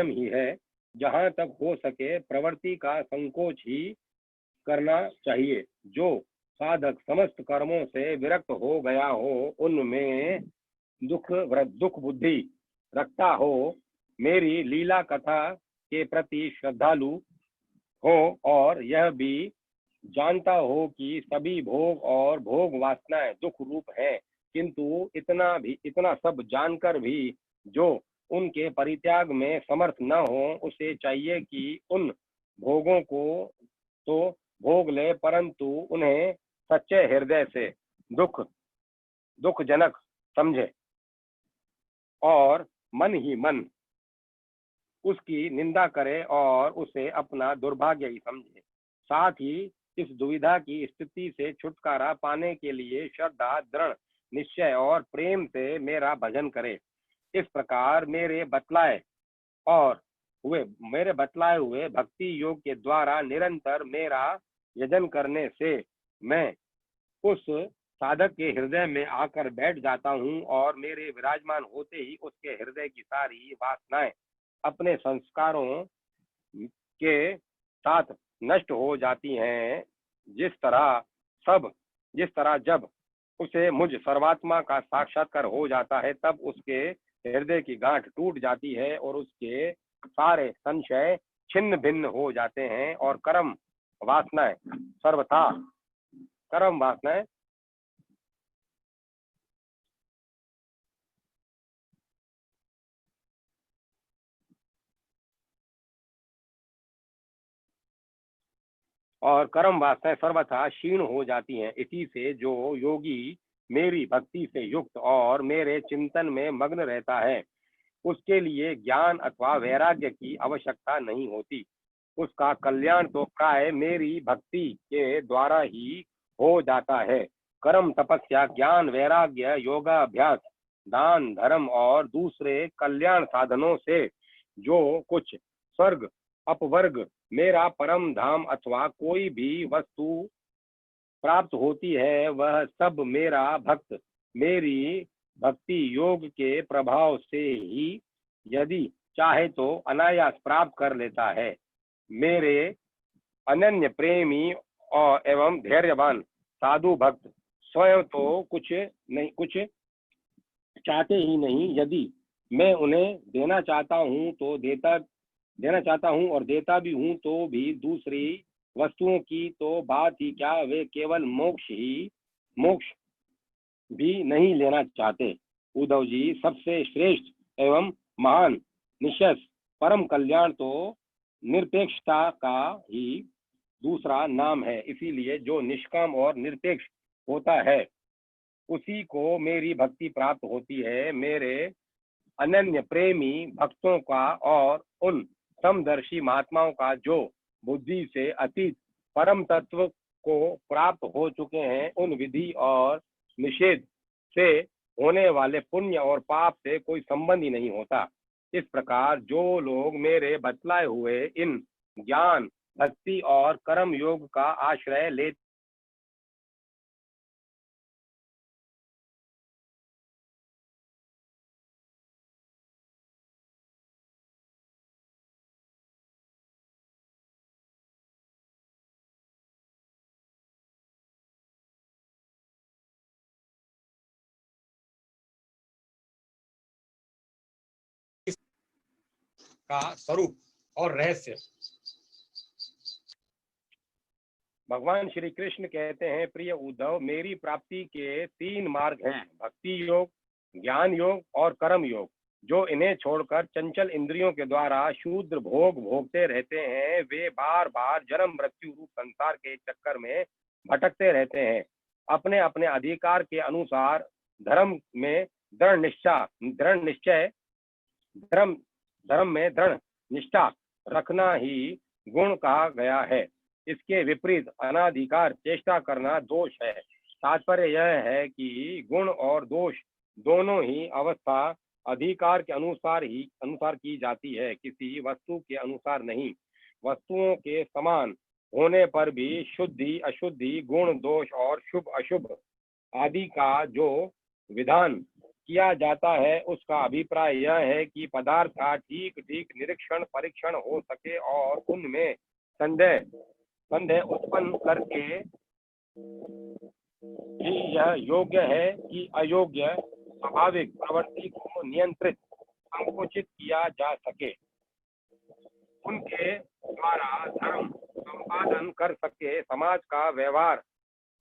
ही है। जहाँ तक हो सके प्रवृत्ति का संकोच ही करना चाहिए। जो साधक समस्त कर्मों से विरक्त हो गया हो, उनमें दुख बुद्धि रखता हो, मेरी लीला कथा के प्रति श्रद्धालु हो और यह भी जानता हो कि सभी भोग और भोग वासनाएं दुख रूप है, किंतु इतना सब जानकर भी जो उनके परित्याग में समर्थ न हो, उसे चाहिए कि उन भोगों को तो भोग ले, परंतु उन्हें सच्चे हृदय से दुखजनक समझे और मन ही मन उसकी निंदा करे और उसे अपना दुर्भाग्य ही समझे। साथ ही इस दुविधा की स्थिति से छुटकारा पाने के लिए श्रद्धा दृढ़ निश्चय और प्रेम से मेरा भजन करे। इस प्रकार मेरे बतलाए हुए भक्ति योग के द्वारा निरंतर मेरा यजन करने से मैं उस साधक के हृदय में आकर बैठ जाता हूँ और मेरे विराजमान होते ही उसके हृदय की सारी वासनाएं अपने संस्कारों के साथ नष्ट हो जाती हैं। जिस तरह जब उसे मुझ सर्वात्मा का साक्षात्कार हो जाता है, तब उसके हृदय की गांठ टूट जाती है और उसके सारे संशय छिन्न भिन्न हो जाते हैं और कर्म वासनाएं और कर्म वासनाएं सर्वथा क्षीण हो जाती हैं। इसी से जो योगी मेरी भक्ति से युक्त और मेरे चिंतन में मग्न रहता है, उसके लिए ज्ञान अथवा वैराग्य की आवश्यकता नहीं होती। उसका कल्याण तो प्राय मेरी भक्ति के द्वारा ही हो जाता है। कर्म, तपस्या, ज्ञान, वैराग्य, योगाभ्यास, दान, धर्म और दूसरे कल्याण साधनों से जो कुछ स्वर्ग, अपवर्ग, मेरा परम धाम अथवा कोई भी वस्तु प्राप्त होती है, वह सब मेरा भक्त मेरी भक्ति योग के प्रभाव से ही यदि चाहे तो अनायास प्राप्त कर लेता है। मेरे अनन्य प्रेमी और एवं धैर्यवान साधु भक्त स्वयं तो कुछ चाहते ही नहीं। यदि मैं उन्हें देना चाहता हूँ और देता भी हूँ, तो भी दूसरी वस्तुओं की तो बात ही क्या, वे केवल मोक्ष भी नहीं लेना चाहते। उद्धव जी, सबसे श्रेष्ठ एवं महान निश्चय परम कल्याण तो निरपेक्षता का ही दूसरा नाम है। इसीलिए जो निष्काम और निरपेक्ष होता है, उसी को मेरी भक्ति प्राप्त होती है। मेरे अनन्य प्रेमी भक्तों का और उन समदर्शी महात्माओं का जो बुद्धि से अतीत परम तत्व को प्राप्त हो चुके हैं, उन विधि और निषेध से होने वाले पुण्य और पाप से कोई संबंध ही नहीं होता। इस प्रकार जो लोग मेरे बतलाए हुए इन ज्ञान, भक्ति और कर्म योग का आश्रय ले का स्वरूप और रहस्य। भगवान श्री कृष्ण कहते हैं, प्रिय उद्धव, मेरी प्राप्ति के 3 मार्ग हैं, भक्ति योग, ज्ञान योग और कर्म योग। जो इन्हें छोड़कर चंचल इंद्रियों के द्वारा शूद्र भोग भोगते रहते हैं, वे बार बार जन्म मृत्यु रूप संसार के चक्कर में भटकते रहते हैं। अपने अपने अधिकार के अनुसार धर्म में दृढ़ निश्चय धर्म धर्म में दृढ़ निष्ठा रखना ही गुण कहा गया है। इसके विपरीत अनाधिकार चेष्टा करना दोष है। तात्पर्य यह है कि गुण और दोष दोनों ही अवस्था अधिकार के अनुसार की जाती है, किसी वस्तु के अनुसार नहीं। वस्तुओं के समान होने पर भी शुद्धि अशुद्धि, गुण दोष और शुभ अशुभ आदि का जो विधान किया जाता है, उसका अभिप्राय यह है कि पदार्थ का ठीक ठीक निरीक्षण परीक्षण हो सके और उनमें संदेह उत्पन्न करके ही यह योग्य है कि अयोग्य स्वाभाविक प्रवृत्ति को नियंत्रित संकुचित किया जा सके, उनके द्वारा धर्म संपादन कर सके, समाज का व्यवहार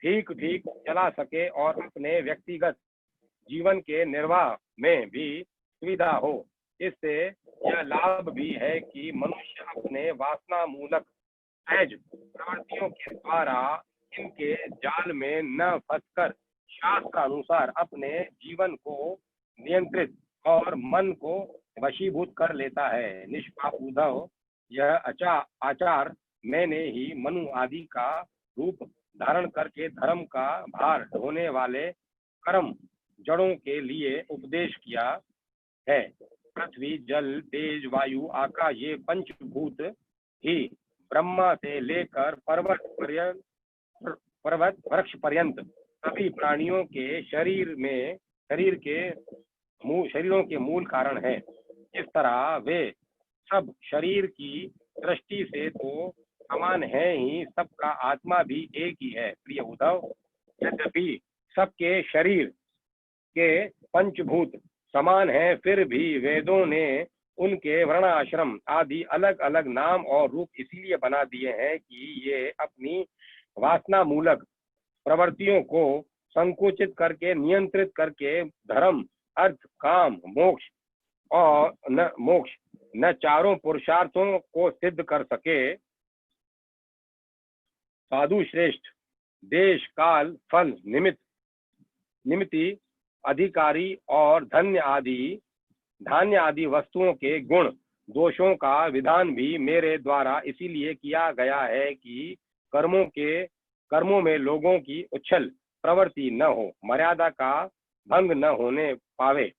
ठीक ठीक चला सके और अपने व्यक्तिगत जीवन के निर्वाह में भी सुविधा हो। इससे यह लाभ भी है कि मनुष्य अपने वासना मूलक सहज प्रवृत्तियों के द्वारा इनके जाल में न फंसकर शास्त्र अनुसार अपने जीवन को नियंत्रित और मन को वशीभूत कर लेता है। निष्पाप उद्धव, यह आचार मैंने ही मनु आदि का रूप धारण करके धर्म का भार ढोने वाले कर्म जड़ों के लिए उपदेश किया है। पृथ्वी, जल, तेज, वायु, आकाश, ये पंचभूत ही ब्रह्मा से लेकर पर्वत वृक्ष पर्यंत सभी प्राणियों के शरीरों के मूल कारण है। इस तरह वे सब शरीर की दृष्टि से तो समान है ही, सबका आत्मा भी एक ही है। प्रिय उद्धव, यद्यपि सबके शरीर के पंचभूत समान है, फिर भी वेदों ने उनके वर्णाश्रम आदि अलग अलग नाम और रूप इसलिए बना दिए हैं कि ये अपनी वासना मूलक प्रवृत्तियों को संकुचित करके नियंत्रित करके धर्म, अर्थ, काम, मोक्ष न चारों पुरुषार्थों को सिद्ध कर सके। साधु श्रेष्ठ, देश काल फल निमित्ति अधिकारी और धान्य आदि वस्तुओं के गुण दोषों का विधान भी मेरे द्वारा इसीलिए किया गया है कि कर्मों में लोगों की उच्छल प्रवृत्ति न हो, मर्यादा का भंग न होने पावे।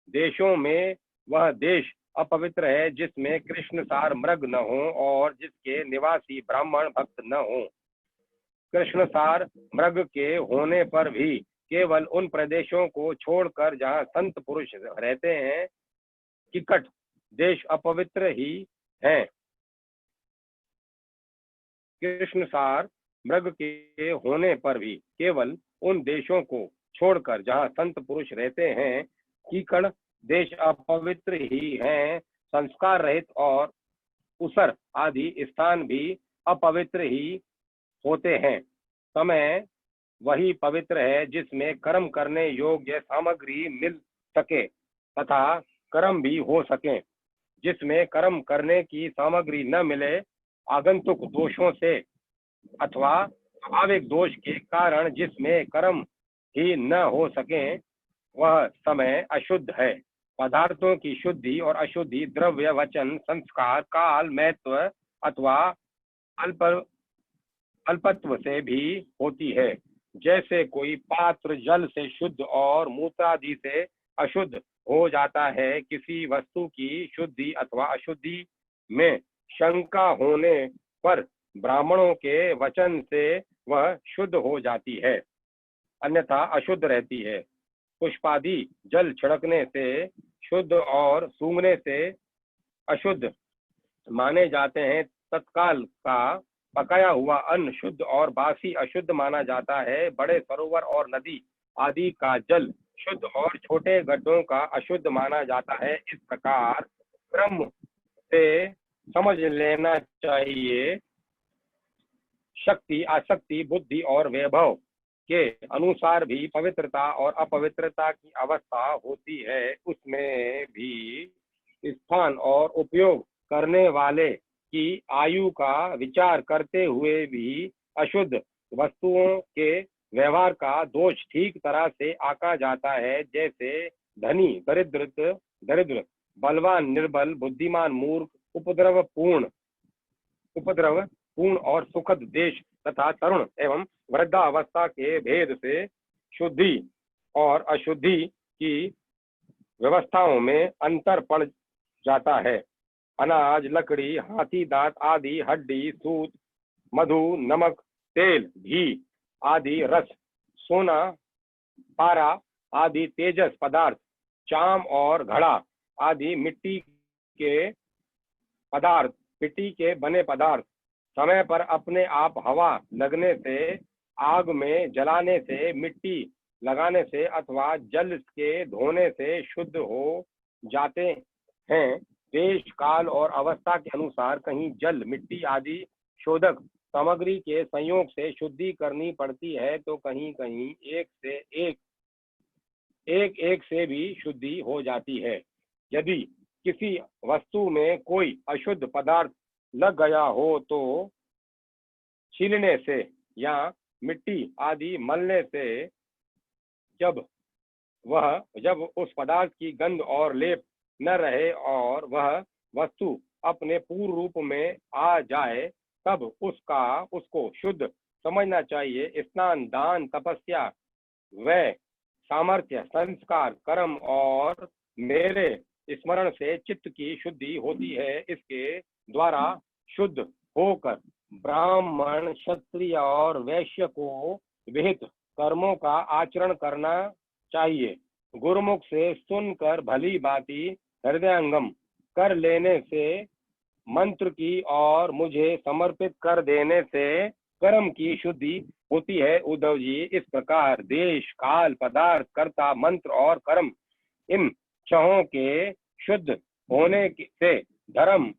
देशों में वह देश अपवित्र है जिसमें कृष्णसार मृग न हो और जिसके निवासी ब्राह्मण भक्त न हो। कृष्णसार मृग के होने पर भी केवल उन प्रदेशों को छोड़कर जहाँ संत पुरुष रहते हैं किकट देश अपवित्र ही हैं। कृष्णसार मृग के होने पर भी केवल उन देशों को छोड़कर जहाँ संत पुरुष रहते हैं कीकड़ देश अपवित्र ही हैं। संस्कार रहित और उसर आदि स्थान भी अपवित्र ही होते हैं। समय वही पवित्र है जिसमें कर्म करने योग्य सामग्री मिल सके तथा कर्म भी हो सके। जिसमें कर्म करने की सामग्री न मिले, आगंतुक दोषों से अथवा स्वाभाविक दोष के कारण जिसमें कर्म ही न हो सके, वह समय अशुद्ध है। पदार्थों की शुद्धि और अशुद्धि द्रव्य वचन संस्कार काल महत्व अथवा अल्पत्व से भी होती है। जैसे कोई पात्र जल से शुद्ध और मूत्रादि से अशुद्ध हो जाता है, किसी वस्तु की शुद्धि अथवा अशुद्धि में शंका होने पर ब्राह्मणों के वचन से वह शुद्ध हो जाती है, अन्यथा अशुद्ध रहती है। पुष्पादि जल छिड़कने से शुद्ध और सूंघने से अशुद्ध माने जाते हैं। तत्काल का पकाया हुआ अन्न शुद्ध और बासी अशुद्ध माना जाता है। बड़े सरोवर और नदी आदि का जल शुद्ध और छोटे गड्ढों का अशुद्ध माना जाता है। इस प्रकार क्रम से समझ लेना चाहिए। शक्ति आसक्ति बुद्धि और वैभव के अनुसार भी पवित्रता और अपवित्रता की अवस्था होती है। उसमें भी स्थान और उपयोग करने वाले की आयु का विचार करते हुए भी अशुद्ध वस्तुओं के व्यवहार का दोष ठीक तरह से आका जाता है। जैसे धनी दरिद्र, बलवान निर्बल, बुद्धिमान मूर्ख, उपद्रवपूर्ण और सुखद देश तथा तरुण एवं वृद्धावस्था के भेद से शुद्धि और अशुद्धि की व्यवस्थाओं में अंतर पड़ जाता है। अनाज, लकड़ी, हाथी दांत आदि, हड्डी, सूत, मधु, नमक, तेल, घी आदि, रस, सोना, पारा आदि तेजस पदार्थ, चाम और घड़ा आदि मिट्टी के बने पदार्थ, समय पर अपने आप हवा लगने से, आग में जलाने से, मिट्टी लगाने से अथवा जल के धोने से शुद्ध हो जाते हैं। देश काल और अवस्था के अनुसार कहीं जल, मिट्टी आदि शोधक सामग्री के संयोग से शुद्धि करनी पड़ती है, तो कहीं कहीं एक से भी शुद्धि हो जाती है। यदि किसी वस्तु में कोई अशुद्ध पदार्थ लग गया हो तो छीलने से या मिट्टी आदि मलने से जब उस पदार्थ की गंध और लेप न रहे और वह वस्तु अपने पूर्व रूप में आ जाए, तब उसको शुद्ध समझना चाहिए। स्नान, दान, तपस्या, वै सामर्थ्य, संस्कार, कर्म और मेरे स्मरण से चित्त की शुद्धि होती है। इसके द्वारा शुद्ध होकर ब्राह्मण, क्षत्रिय और वैश्य को विहित कर्मों का आचरण करना चाहिए। गुरुमुख से सुनकर भली भांति हृदयंगम कर लेने से, मंत्र की और मुझे समर्पित कर देने से कर्म की शुद्धि होती है। उद्धव जी, इस प्रकार देश, काल, पदार्थ, कर्ता, मंत्र और कर्म, इन छहों के शुद्ध होने से धर्म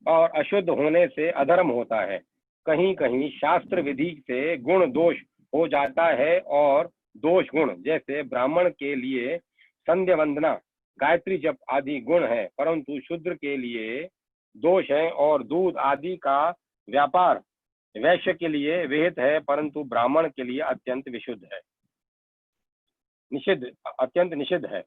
और अशुद्ध होने से अधर्म होता है। कहीं कहीं शास्त्र विधि से गुण दोष हो जाता है और दोष गुण, जैसे ब्राह्मण के लिए संध्या वंदना, गायत्री जप आदि गुण है, परंतु शूद्र के लिए दोष है और दूध आदि का व्यापार वैश्य के लिए विहित है परंतु ब्राह्मण के लिए अत्यंत विशुद्ध है, निषिद्ध, अत्यंत निषिद्ध है।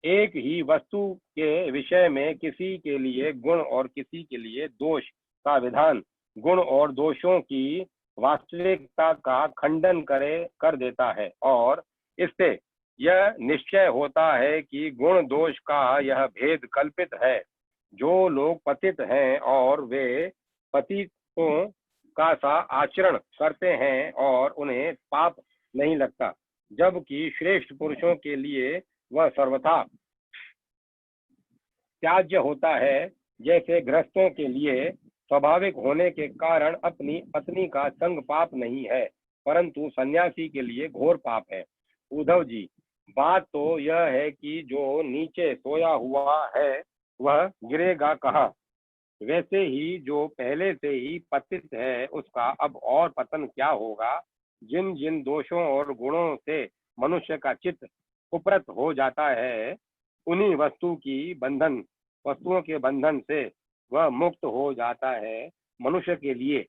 एक ही वस्तु के विषय में किसी के लिए गुण और किसी के लिए दोष का विधान गुण और दोषों की वास्तविकता का खंडन कर देता है, और इससे यह निश्चय होता है कि गुण दोष का यह भेद कल्पित है। जो लोग पतित हैं और वे पतितों का सा आचरण करते हैं और उन्हें पाप नहीं लगता, जबकि श्रेष्ठ पुरुषों के लिए वह सर्वथा त्याज्य होता है। जैसे गृहस्थों के लिए स्वाभाविक होने के कारण अपनी पत्नी का संग पाप नहीं है, परंतु सन्यासी के लिए घोर पाप है। उद्धव जी, बात तो यह है कि जो नीचे सोया हुआ है वह गिरेगा कहाँ। वैसे ही जो पहले से ही पतित है उसका अब और पतन क्या होगा। जिन जिन दोषों और गुणों से मनुष्य का चित्त कुप्रत हो जाता है, उन्हीं वस्तुओं के बंधन से वह मुक्त हो जाता है। मनुष्य के लिए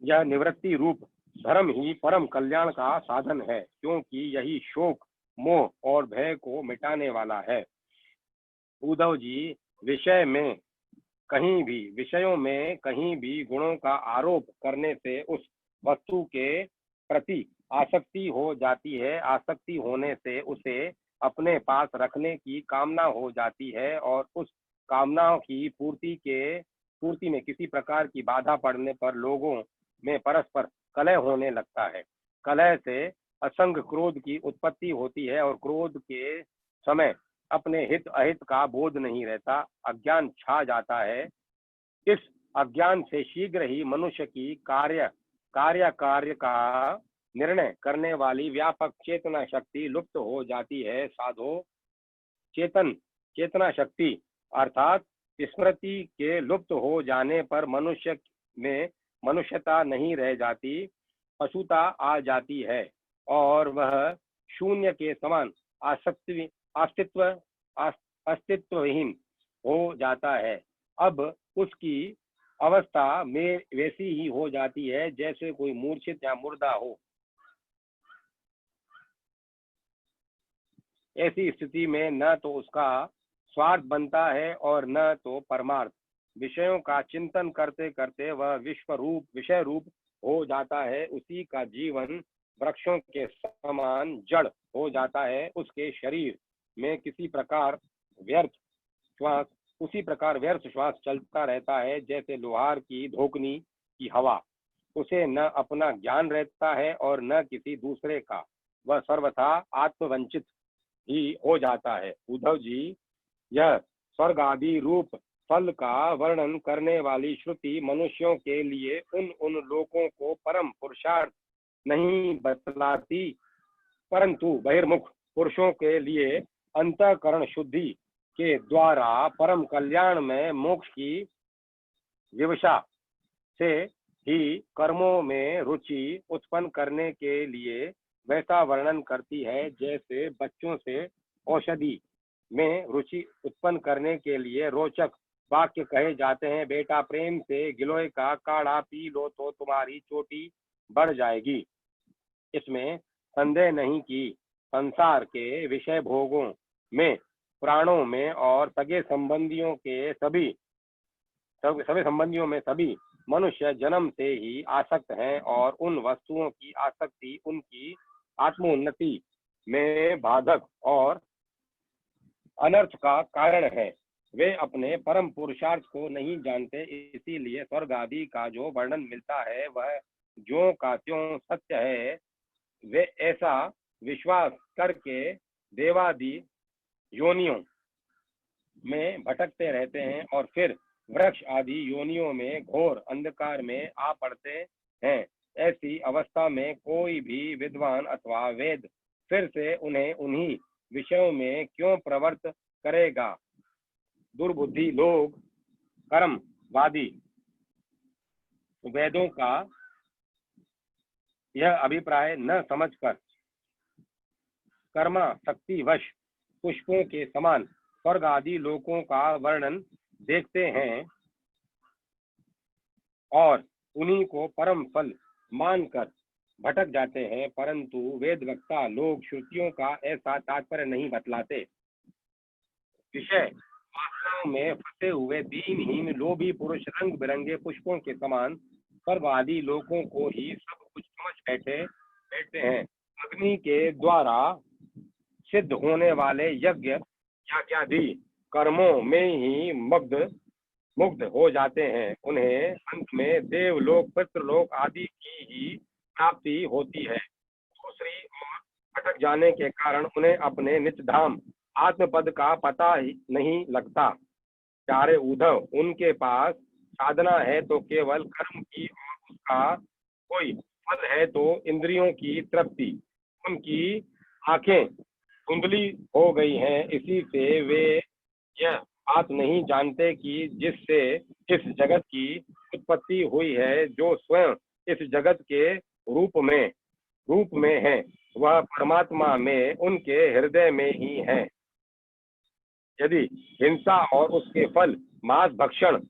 यह निवृत्ति रूप धर्म ही परम कल्याण का साधन है, क्योंकि यही शोक, मोह और भय को मिटाने वाला है। उद्धव जी, विषयों में कहीं भी गुणों का आरोप करने से उस वस्तु के प्रति आसक्ति हो जाती है। आसक्ति होने से उसे अपने पास रखने की कामना हो जाती है, और उस कामना की पूर्ति में किसी प्रकार की बाधा पड़ने पर लोगों में परस्पर कलह होने लगता है। कलह से असंग क्रोध की उत्पत्ति होती है, और क्रोध के समय अपने हित अहित का बोध नहीं रहता, अज्ञान छा जाता है। इस अज्ञान से शीघ्र ही मनुष्य की कार्य का निर्णय करने वाली व्यापक चेतना शक्ति लुप्त हो जाती है। साधो चेतना शक्ति अर्थात स्मृति के लुप्त हो जाने पर मनुष्य में मनुष्यता नहीं रह जाती, पशुता आ जाती है, और वह शून्य के समान अस्तित्वहीन हो जाता है। अब उसकी अवस्था में वैसी ही हो जाती है जैसे कोई मूर्छित या मुर्दा हो। ऐसी स्थिति में न तो उसका स्वार्थ बनता है और न तो परमार्थ। विषयों का चिंतन करते करते वह विषय रूप हो जाता है। उसी का जीवन वृक्षों के समान जड़ हो जाता है। उसके शरीर में उसी प्रकार व्यर्थ श्वास चलता रहता है जैसे लोहार की धोकनी की हवा। उसे न अपना ज्ञान रहता है और न किसी दूसरे का। वह सर्वथा आत्मवंचित ही हो जाता है। उद्धव जी, यह स्वर्ग आदि रूप फल का वर्णन करने वाली श्रुति मनुष्यों के लिए उन लोकों को परम पुरुषार्थ नहीं बतलाती, परंतु बहिर्मुख पुरुषों के लिए अंतःकरण शुद्धि के द्वारा परम कल्याण में मोक्ष की विवशा से ही कर्मों में रुचि उत्पन्न करने के लिए वैसा वर्णन करती है जैसे बच्चों से औषधि में रुचि उत्पन्न करने के लिए रोचक वाक्य कहे जाते हैं। बेटा, प्रेम से गिलोय का काढ़ा पी लो तो तुम्हारी चोटी बढ़ जाएगी। इसमें संदेह नहीं कि संसार के विषय भोगों में, प्राणों में और सगे संबंधियों में सभी मनुष्य जन्म से ही आसक्त हैं, और उन वस्तुओं की आसक्ति उनकी आत्मोन्नति में बाधक और अनर्थ का कारण है। वे अपने परम पुरुषार्थ को नहीं जानते, इसीलिए स्वर्ग आदि का जो वर्णन मिलता है वह ज्यों का त्यों सत्य है। वे ऐसा विश्वास करके देवादि योनियों में भटकते रहते हैं और फिर वृक्ष आदि योनियों में घोर अंधकार में आ पड़ते हैं। ऐसी अवस्था में कोई भी विद्वान अथवा वेद फिर से उन्हें उन्हीं विषयों में क्यों प्रवृत्त करेगा। दुर्बुद्धि लोग कर्मवादी वेदों का यह अभिप्राय न समझकर कर्मासक्तिवश पुष्पों के समान स्वर्ग आदि लोकों का वर्णन देखते हैं। और उन्हीं को परम फल मानकर भटक जाते हैं, परंतु वेद वक्ता लोग श्रुतियों का ऐसा तात्पर्य नहीं बतलाते। विषय वासनाओं में फंसे हुए दीनहीन लोभी पुरुष रंग बिरंगे पुष्पों के समान स्वर्ग आदि लोगों को ही सब कुछ समझ बैठते हैं। अग्नि के द्वारा सिद्ध होने वाले यज्ञ याज्ञादि कर्मों में ही मुग्ध हो जाते हैं। उन्हें अंत में देवलोक पितृलोक आदि की ही प्राप्ति होती है। दूसरी ओर भटक जाने के कारण उन्हें अपने नित्यधाम आत्मपद का पता ही नहीं लगता। प्यारे उद्धव, उनके पास साधना है तो केवल कर्म की और उसका कोई फल है तो इंद्रियों की तृप्ति। उनकी आंखें धुंधली हो गई हैं, इसी से वे यह बात नहीं जानते कि जिससे इस जगत की उत्पत्ति हुई है, जो स्वयं इस जगत के रूप में है, वह परमात्मा में उनके हृदय में ही है। यदि हिंसा और उसके फल मांस भक्षण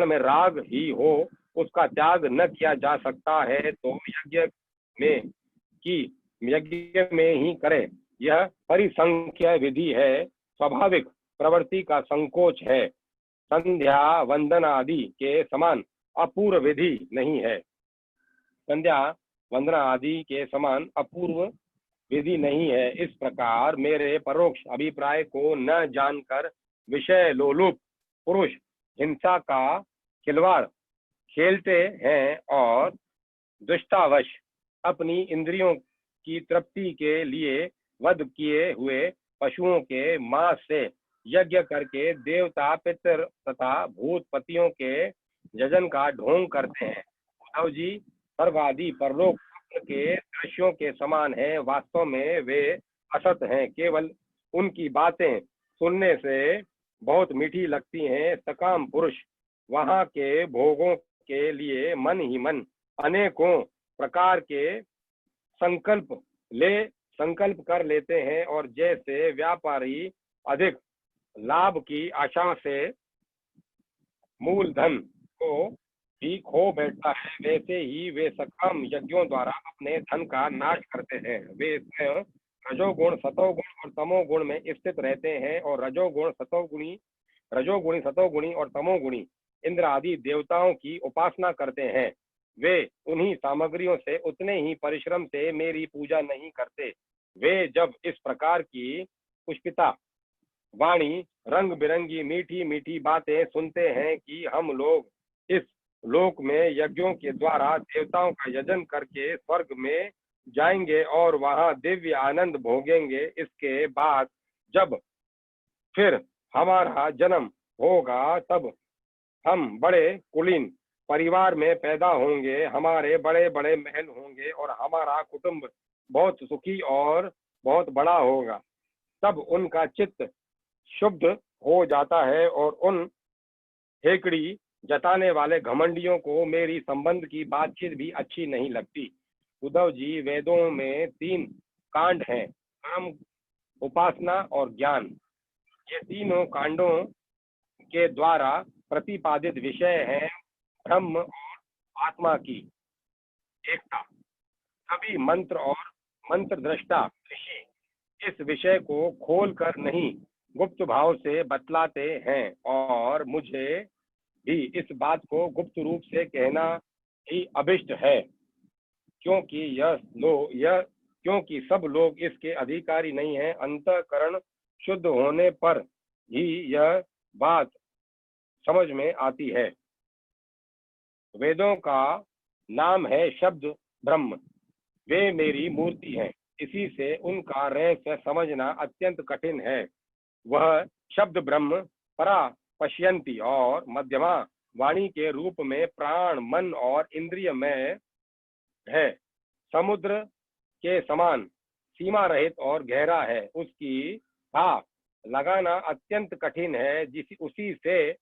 में राग ही हो, उसका त्याग न किया जा सकता है तो यज्ञ में ही करे। यह परिसंख्य विधि है, स्वाभाविक प्रवृत्ति का संकोच है। संध्या वंदन आदि के समान अपूर्व विधि नहीं है। संध्या वंदना आदि के समान अपूर्व विधि नहीं है। इस प्रकार मेरे परोक्ष अभिप्राय को न जानकर विषय लोलुप पुरुष हिंसा का खिलवाड़ खेलते हैं और दुष्टावश अपनी इंद्रियों की तृप्ति के लिए वध किए हुए पशुओं के मांस से यज्ञ करके देवता पितर तथा भूतपतियों के यजन का ढोंग करते हैं। उद्धव जी, स्वर्ग आदि परलोक के दृश्यों के समान है, वास्तव में वे असत हैं। केवल उनकी बातें सुनने से बहुत मीठी लगती हैं। सकाम पुरुष वहां के भोगों के लिए मन ही मन अनेकों प्रकार के संकल्प कर लेते हैं, और जैसे व्यापारी अधिक लाभ की आशा से मूलधन को भी खो बैठता है, वैसे ही वे सकाम यज्ञों द्वारा अपने धन का नाश करते हैं। वे स्वयं रजोगुण सतोगुण और तमोगुण में स्थित रहते हैं, और रजोगुणी सतोगुणी और तमोगुणी इंद्र आदि देवताओं की उपासना करते हैं। वे उन्हीं सामग्रियों से उतने ही परिश्रम से मेरी पूजा नहीं करते। वे जब इस प्रकार की पुष्पिता वाणी रंग बिरंगी मीठी मीठी बातें सुनते हैं कि हम लोग इस लोक में यज्ञों के द्वारा देवताओं का यजन करके स्वर्ग में जाएंगे और वहां दिव्य आनंद भोगेंगे, इसके बाद जब फिर हमारा जन्म होगा तब हम बड़े कुलीन परिवार में पैदा होंगे, हमारे बड़े बड़े महल होंगे और हमारा कुटुंब बहुत सुखी और बहुत बड़ा होगा। तब उनका चित्त शुद्ध हो जाता है और उन हेकड़ी जताने वाले घमंडियों को मेरी संबंध की बातचीत भी अच्छी नहीं लगती। उद्धव जी, वेदों में 3 कांड हैं, कर्म, उपासना और ज्ञान। ये तीनों कांडों के द्वारा प्रतिपादित विषय है ब्रह्म और आत्मा की एकता। सभी मंत्र और मंत्र दृष्टा ऋषि इस विषय को खोल कर नहीं गुप्त भाव से बतलाते हैं, और मुझे भी इस बात को गुप्त रूप से कहना ही अभिष्ट है, क्योंकि सब लोग इसके अधिकारी नहीं हैं। अंतःकरण शुद्ध होने पर ही यह बात समझ में आती है। वेदों का नाम है शब्द ब्रह्म, वे मेरी मूर्ति है, इसी से उनका रहस्य समझना अत्यंत कठिन है। वह शब्द ब्रह्म परा पश्यंती और मध्यमा वाणी के रूप में प्राण मन और इंद्रिय में है। समुद्र के समान सीमा रहित और गहरा है, उसकी था लगाना अत्यंत कठिन है। उसी से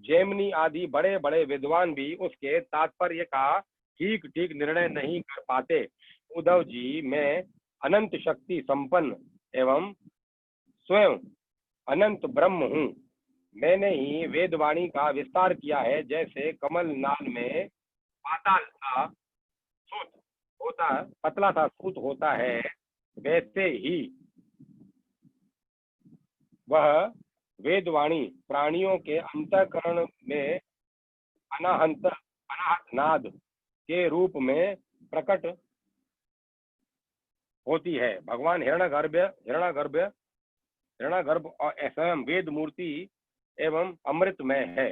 जैमिनी आदि बड़े बड़े विद्वान भी उसके तात्पर्य का ठीक ठीक निर्णय नहीं कर पाते। उद्धव जी, मैं अनंत शक्ति संपन्न एवं स्वयं अनंत ब्रह्म हूँ। मैंने ही वेदवाणी का विस्तार किया है। जैसे कमल नाल में पाताल सा सूत होता, पतला सा सूत होता है, वैसे ही वह वेदवाणी प्राणियों के अंतःकरण में अनाहत नाद के रूप में प्रकट होती है। भगवान हिरण्यगर्भ और स्वयं वेद मूर्ति एवं अमृतमय है।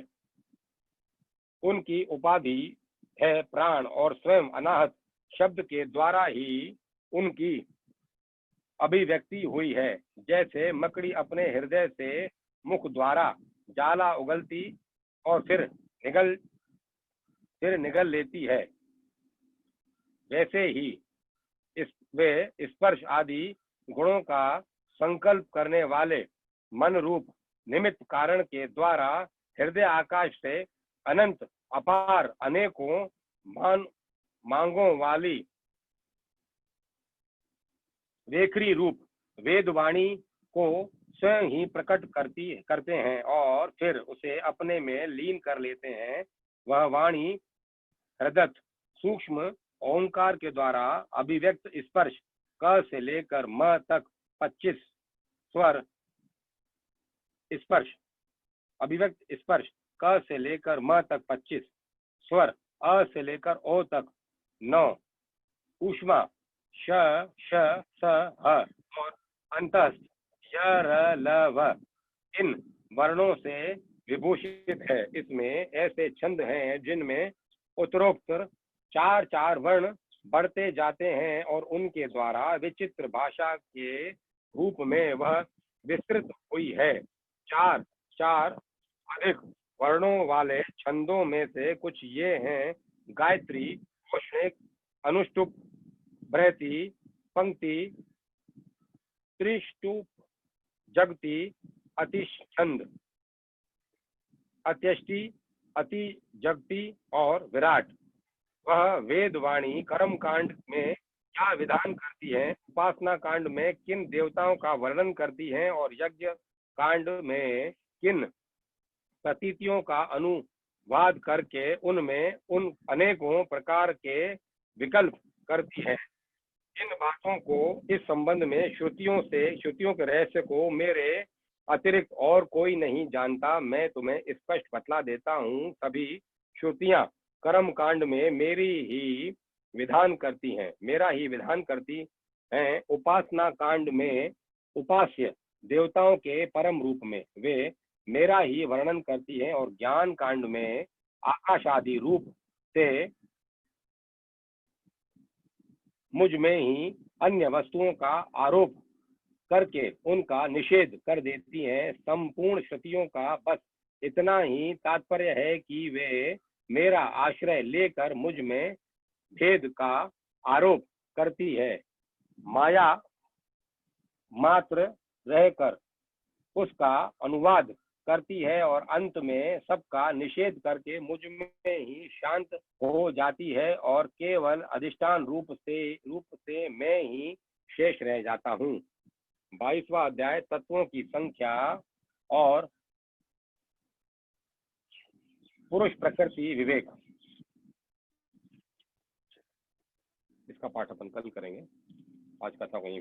उनकी उपाधि है प्राण और स्वयं अनाहत शब्द के द्वारा ही उनकी अभिव्यक्ति हुई है। जैसे मकड़ी अपने हृदय से मुख द्वारा जाला उगलती और फिर निगल लेती है, वैसे ही वे स्पर्श आदि गुणों का संकल्प करने वाले मन रूप निमित्त कारण के द्वारा हृदय आकाश से अनंत अपार अनेकों मांगों वाली रेखरी रूप वेदवाणी को स्वयं ही प्रकट करते हैं और फिर उसे अपने में लीन कर लेते हैं। वह वाणी हृदय सूक्ष्म ओंकार के द्वारा अभिव्यक्त स्पर्श क से लेकर म तक 25 स्वर स्पर्श अभिव्यक्त स्पर्श क से लेकर म तक 25 स्वर, अ से लेकर ओ तक 9 ऊष्मा श श स ह और अंतस्थ य र ल व इन वर्णों से विभूषित है। इसमें ऐसे छंद हैं जिनमें उत्तरोत्तर 4-4 वर्ण बढ़ते जाते हैं और उनके द्वारा विचित्र भाषा के रूप में वह विस्तृत हुई है। 4-4 अधिक वर्णों वाले छंदों में से कुछ ये हैं: गायत्री, औष्णिक, अनुष्टुप, बृहति, पंक्ति, त्रिष्टुप, जगति, अतिछंद, अत्यष्टि, अति जगति और विराट। वह वेदवाणी कर्म कांड में क्या विधान करती है, उपासना कांड में किन देवताओं का वर्णन करती है और यज्ञ कांड में किन प्रतीतियों का अनुवाद करके उनमें उन अनेकों प्रकार के विकल्प करती है। इन बातों को इस संबंध में श्रुतियों के रहस्य को मेरे अतिरिक्त और कोई नहीं जानता। मैं तुम्हें स्पष्ट बतला देता हूँ। सभी श्रुतियां कर्म कांड में मेरा ही विधान करती हैं। उपासना कांड में उपास्य देवताओं के परम रूप में वे मेरा ही वर्णन करती हैं और ज्ञान कांड में आकाश आदि रूप से मुझ में ही अन्य वस्तुओं का आरोप करके उनका निषेध कर देती हैं। संपूर्ण श्रुतियों का बस इतना ही तात्पर्य है कि वे मेरा आश्रय लेकर मुझ में भेद का आरोप करती है, माया मात्र रहकर उसका अनुवाद करती है और अंत में सबका निषेध करके मुझ में ही शांत हो जाती है और केवल अधिष्ठान रूप से मैं ही शेष रह जाता हूँ। 22वां अध्याय तत्वों की संख्या और पुरुष प्रकृति विवेक। इसका पाठ अपन कल करेंगे। आज कथा वहीं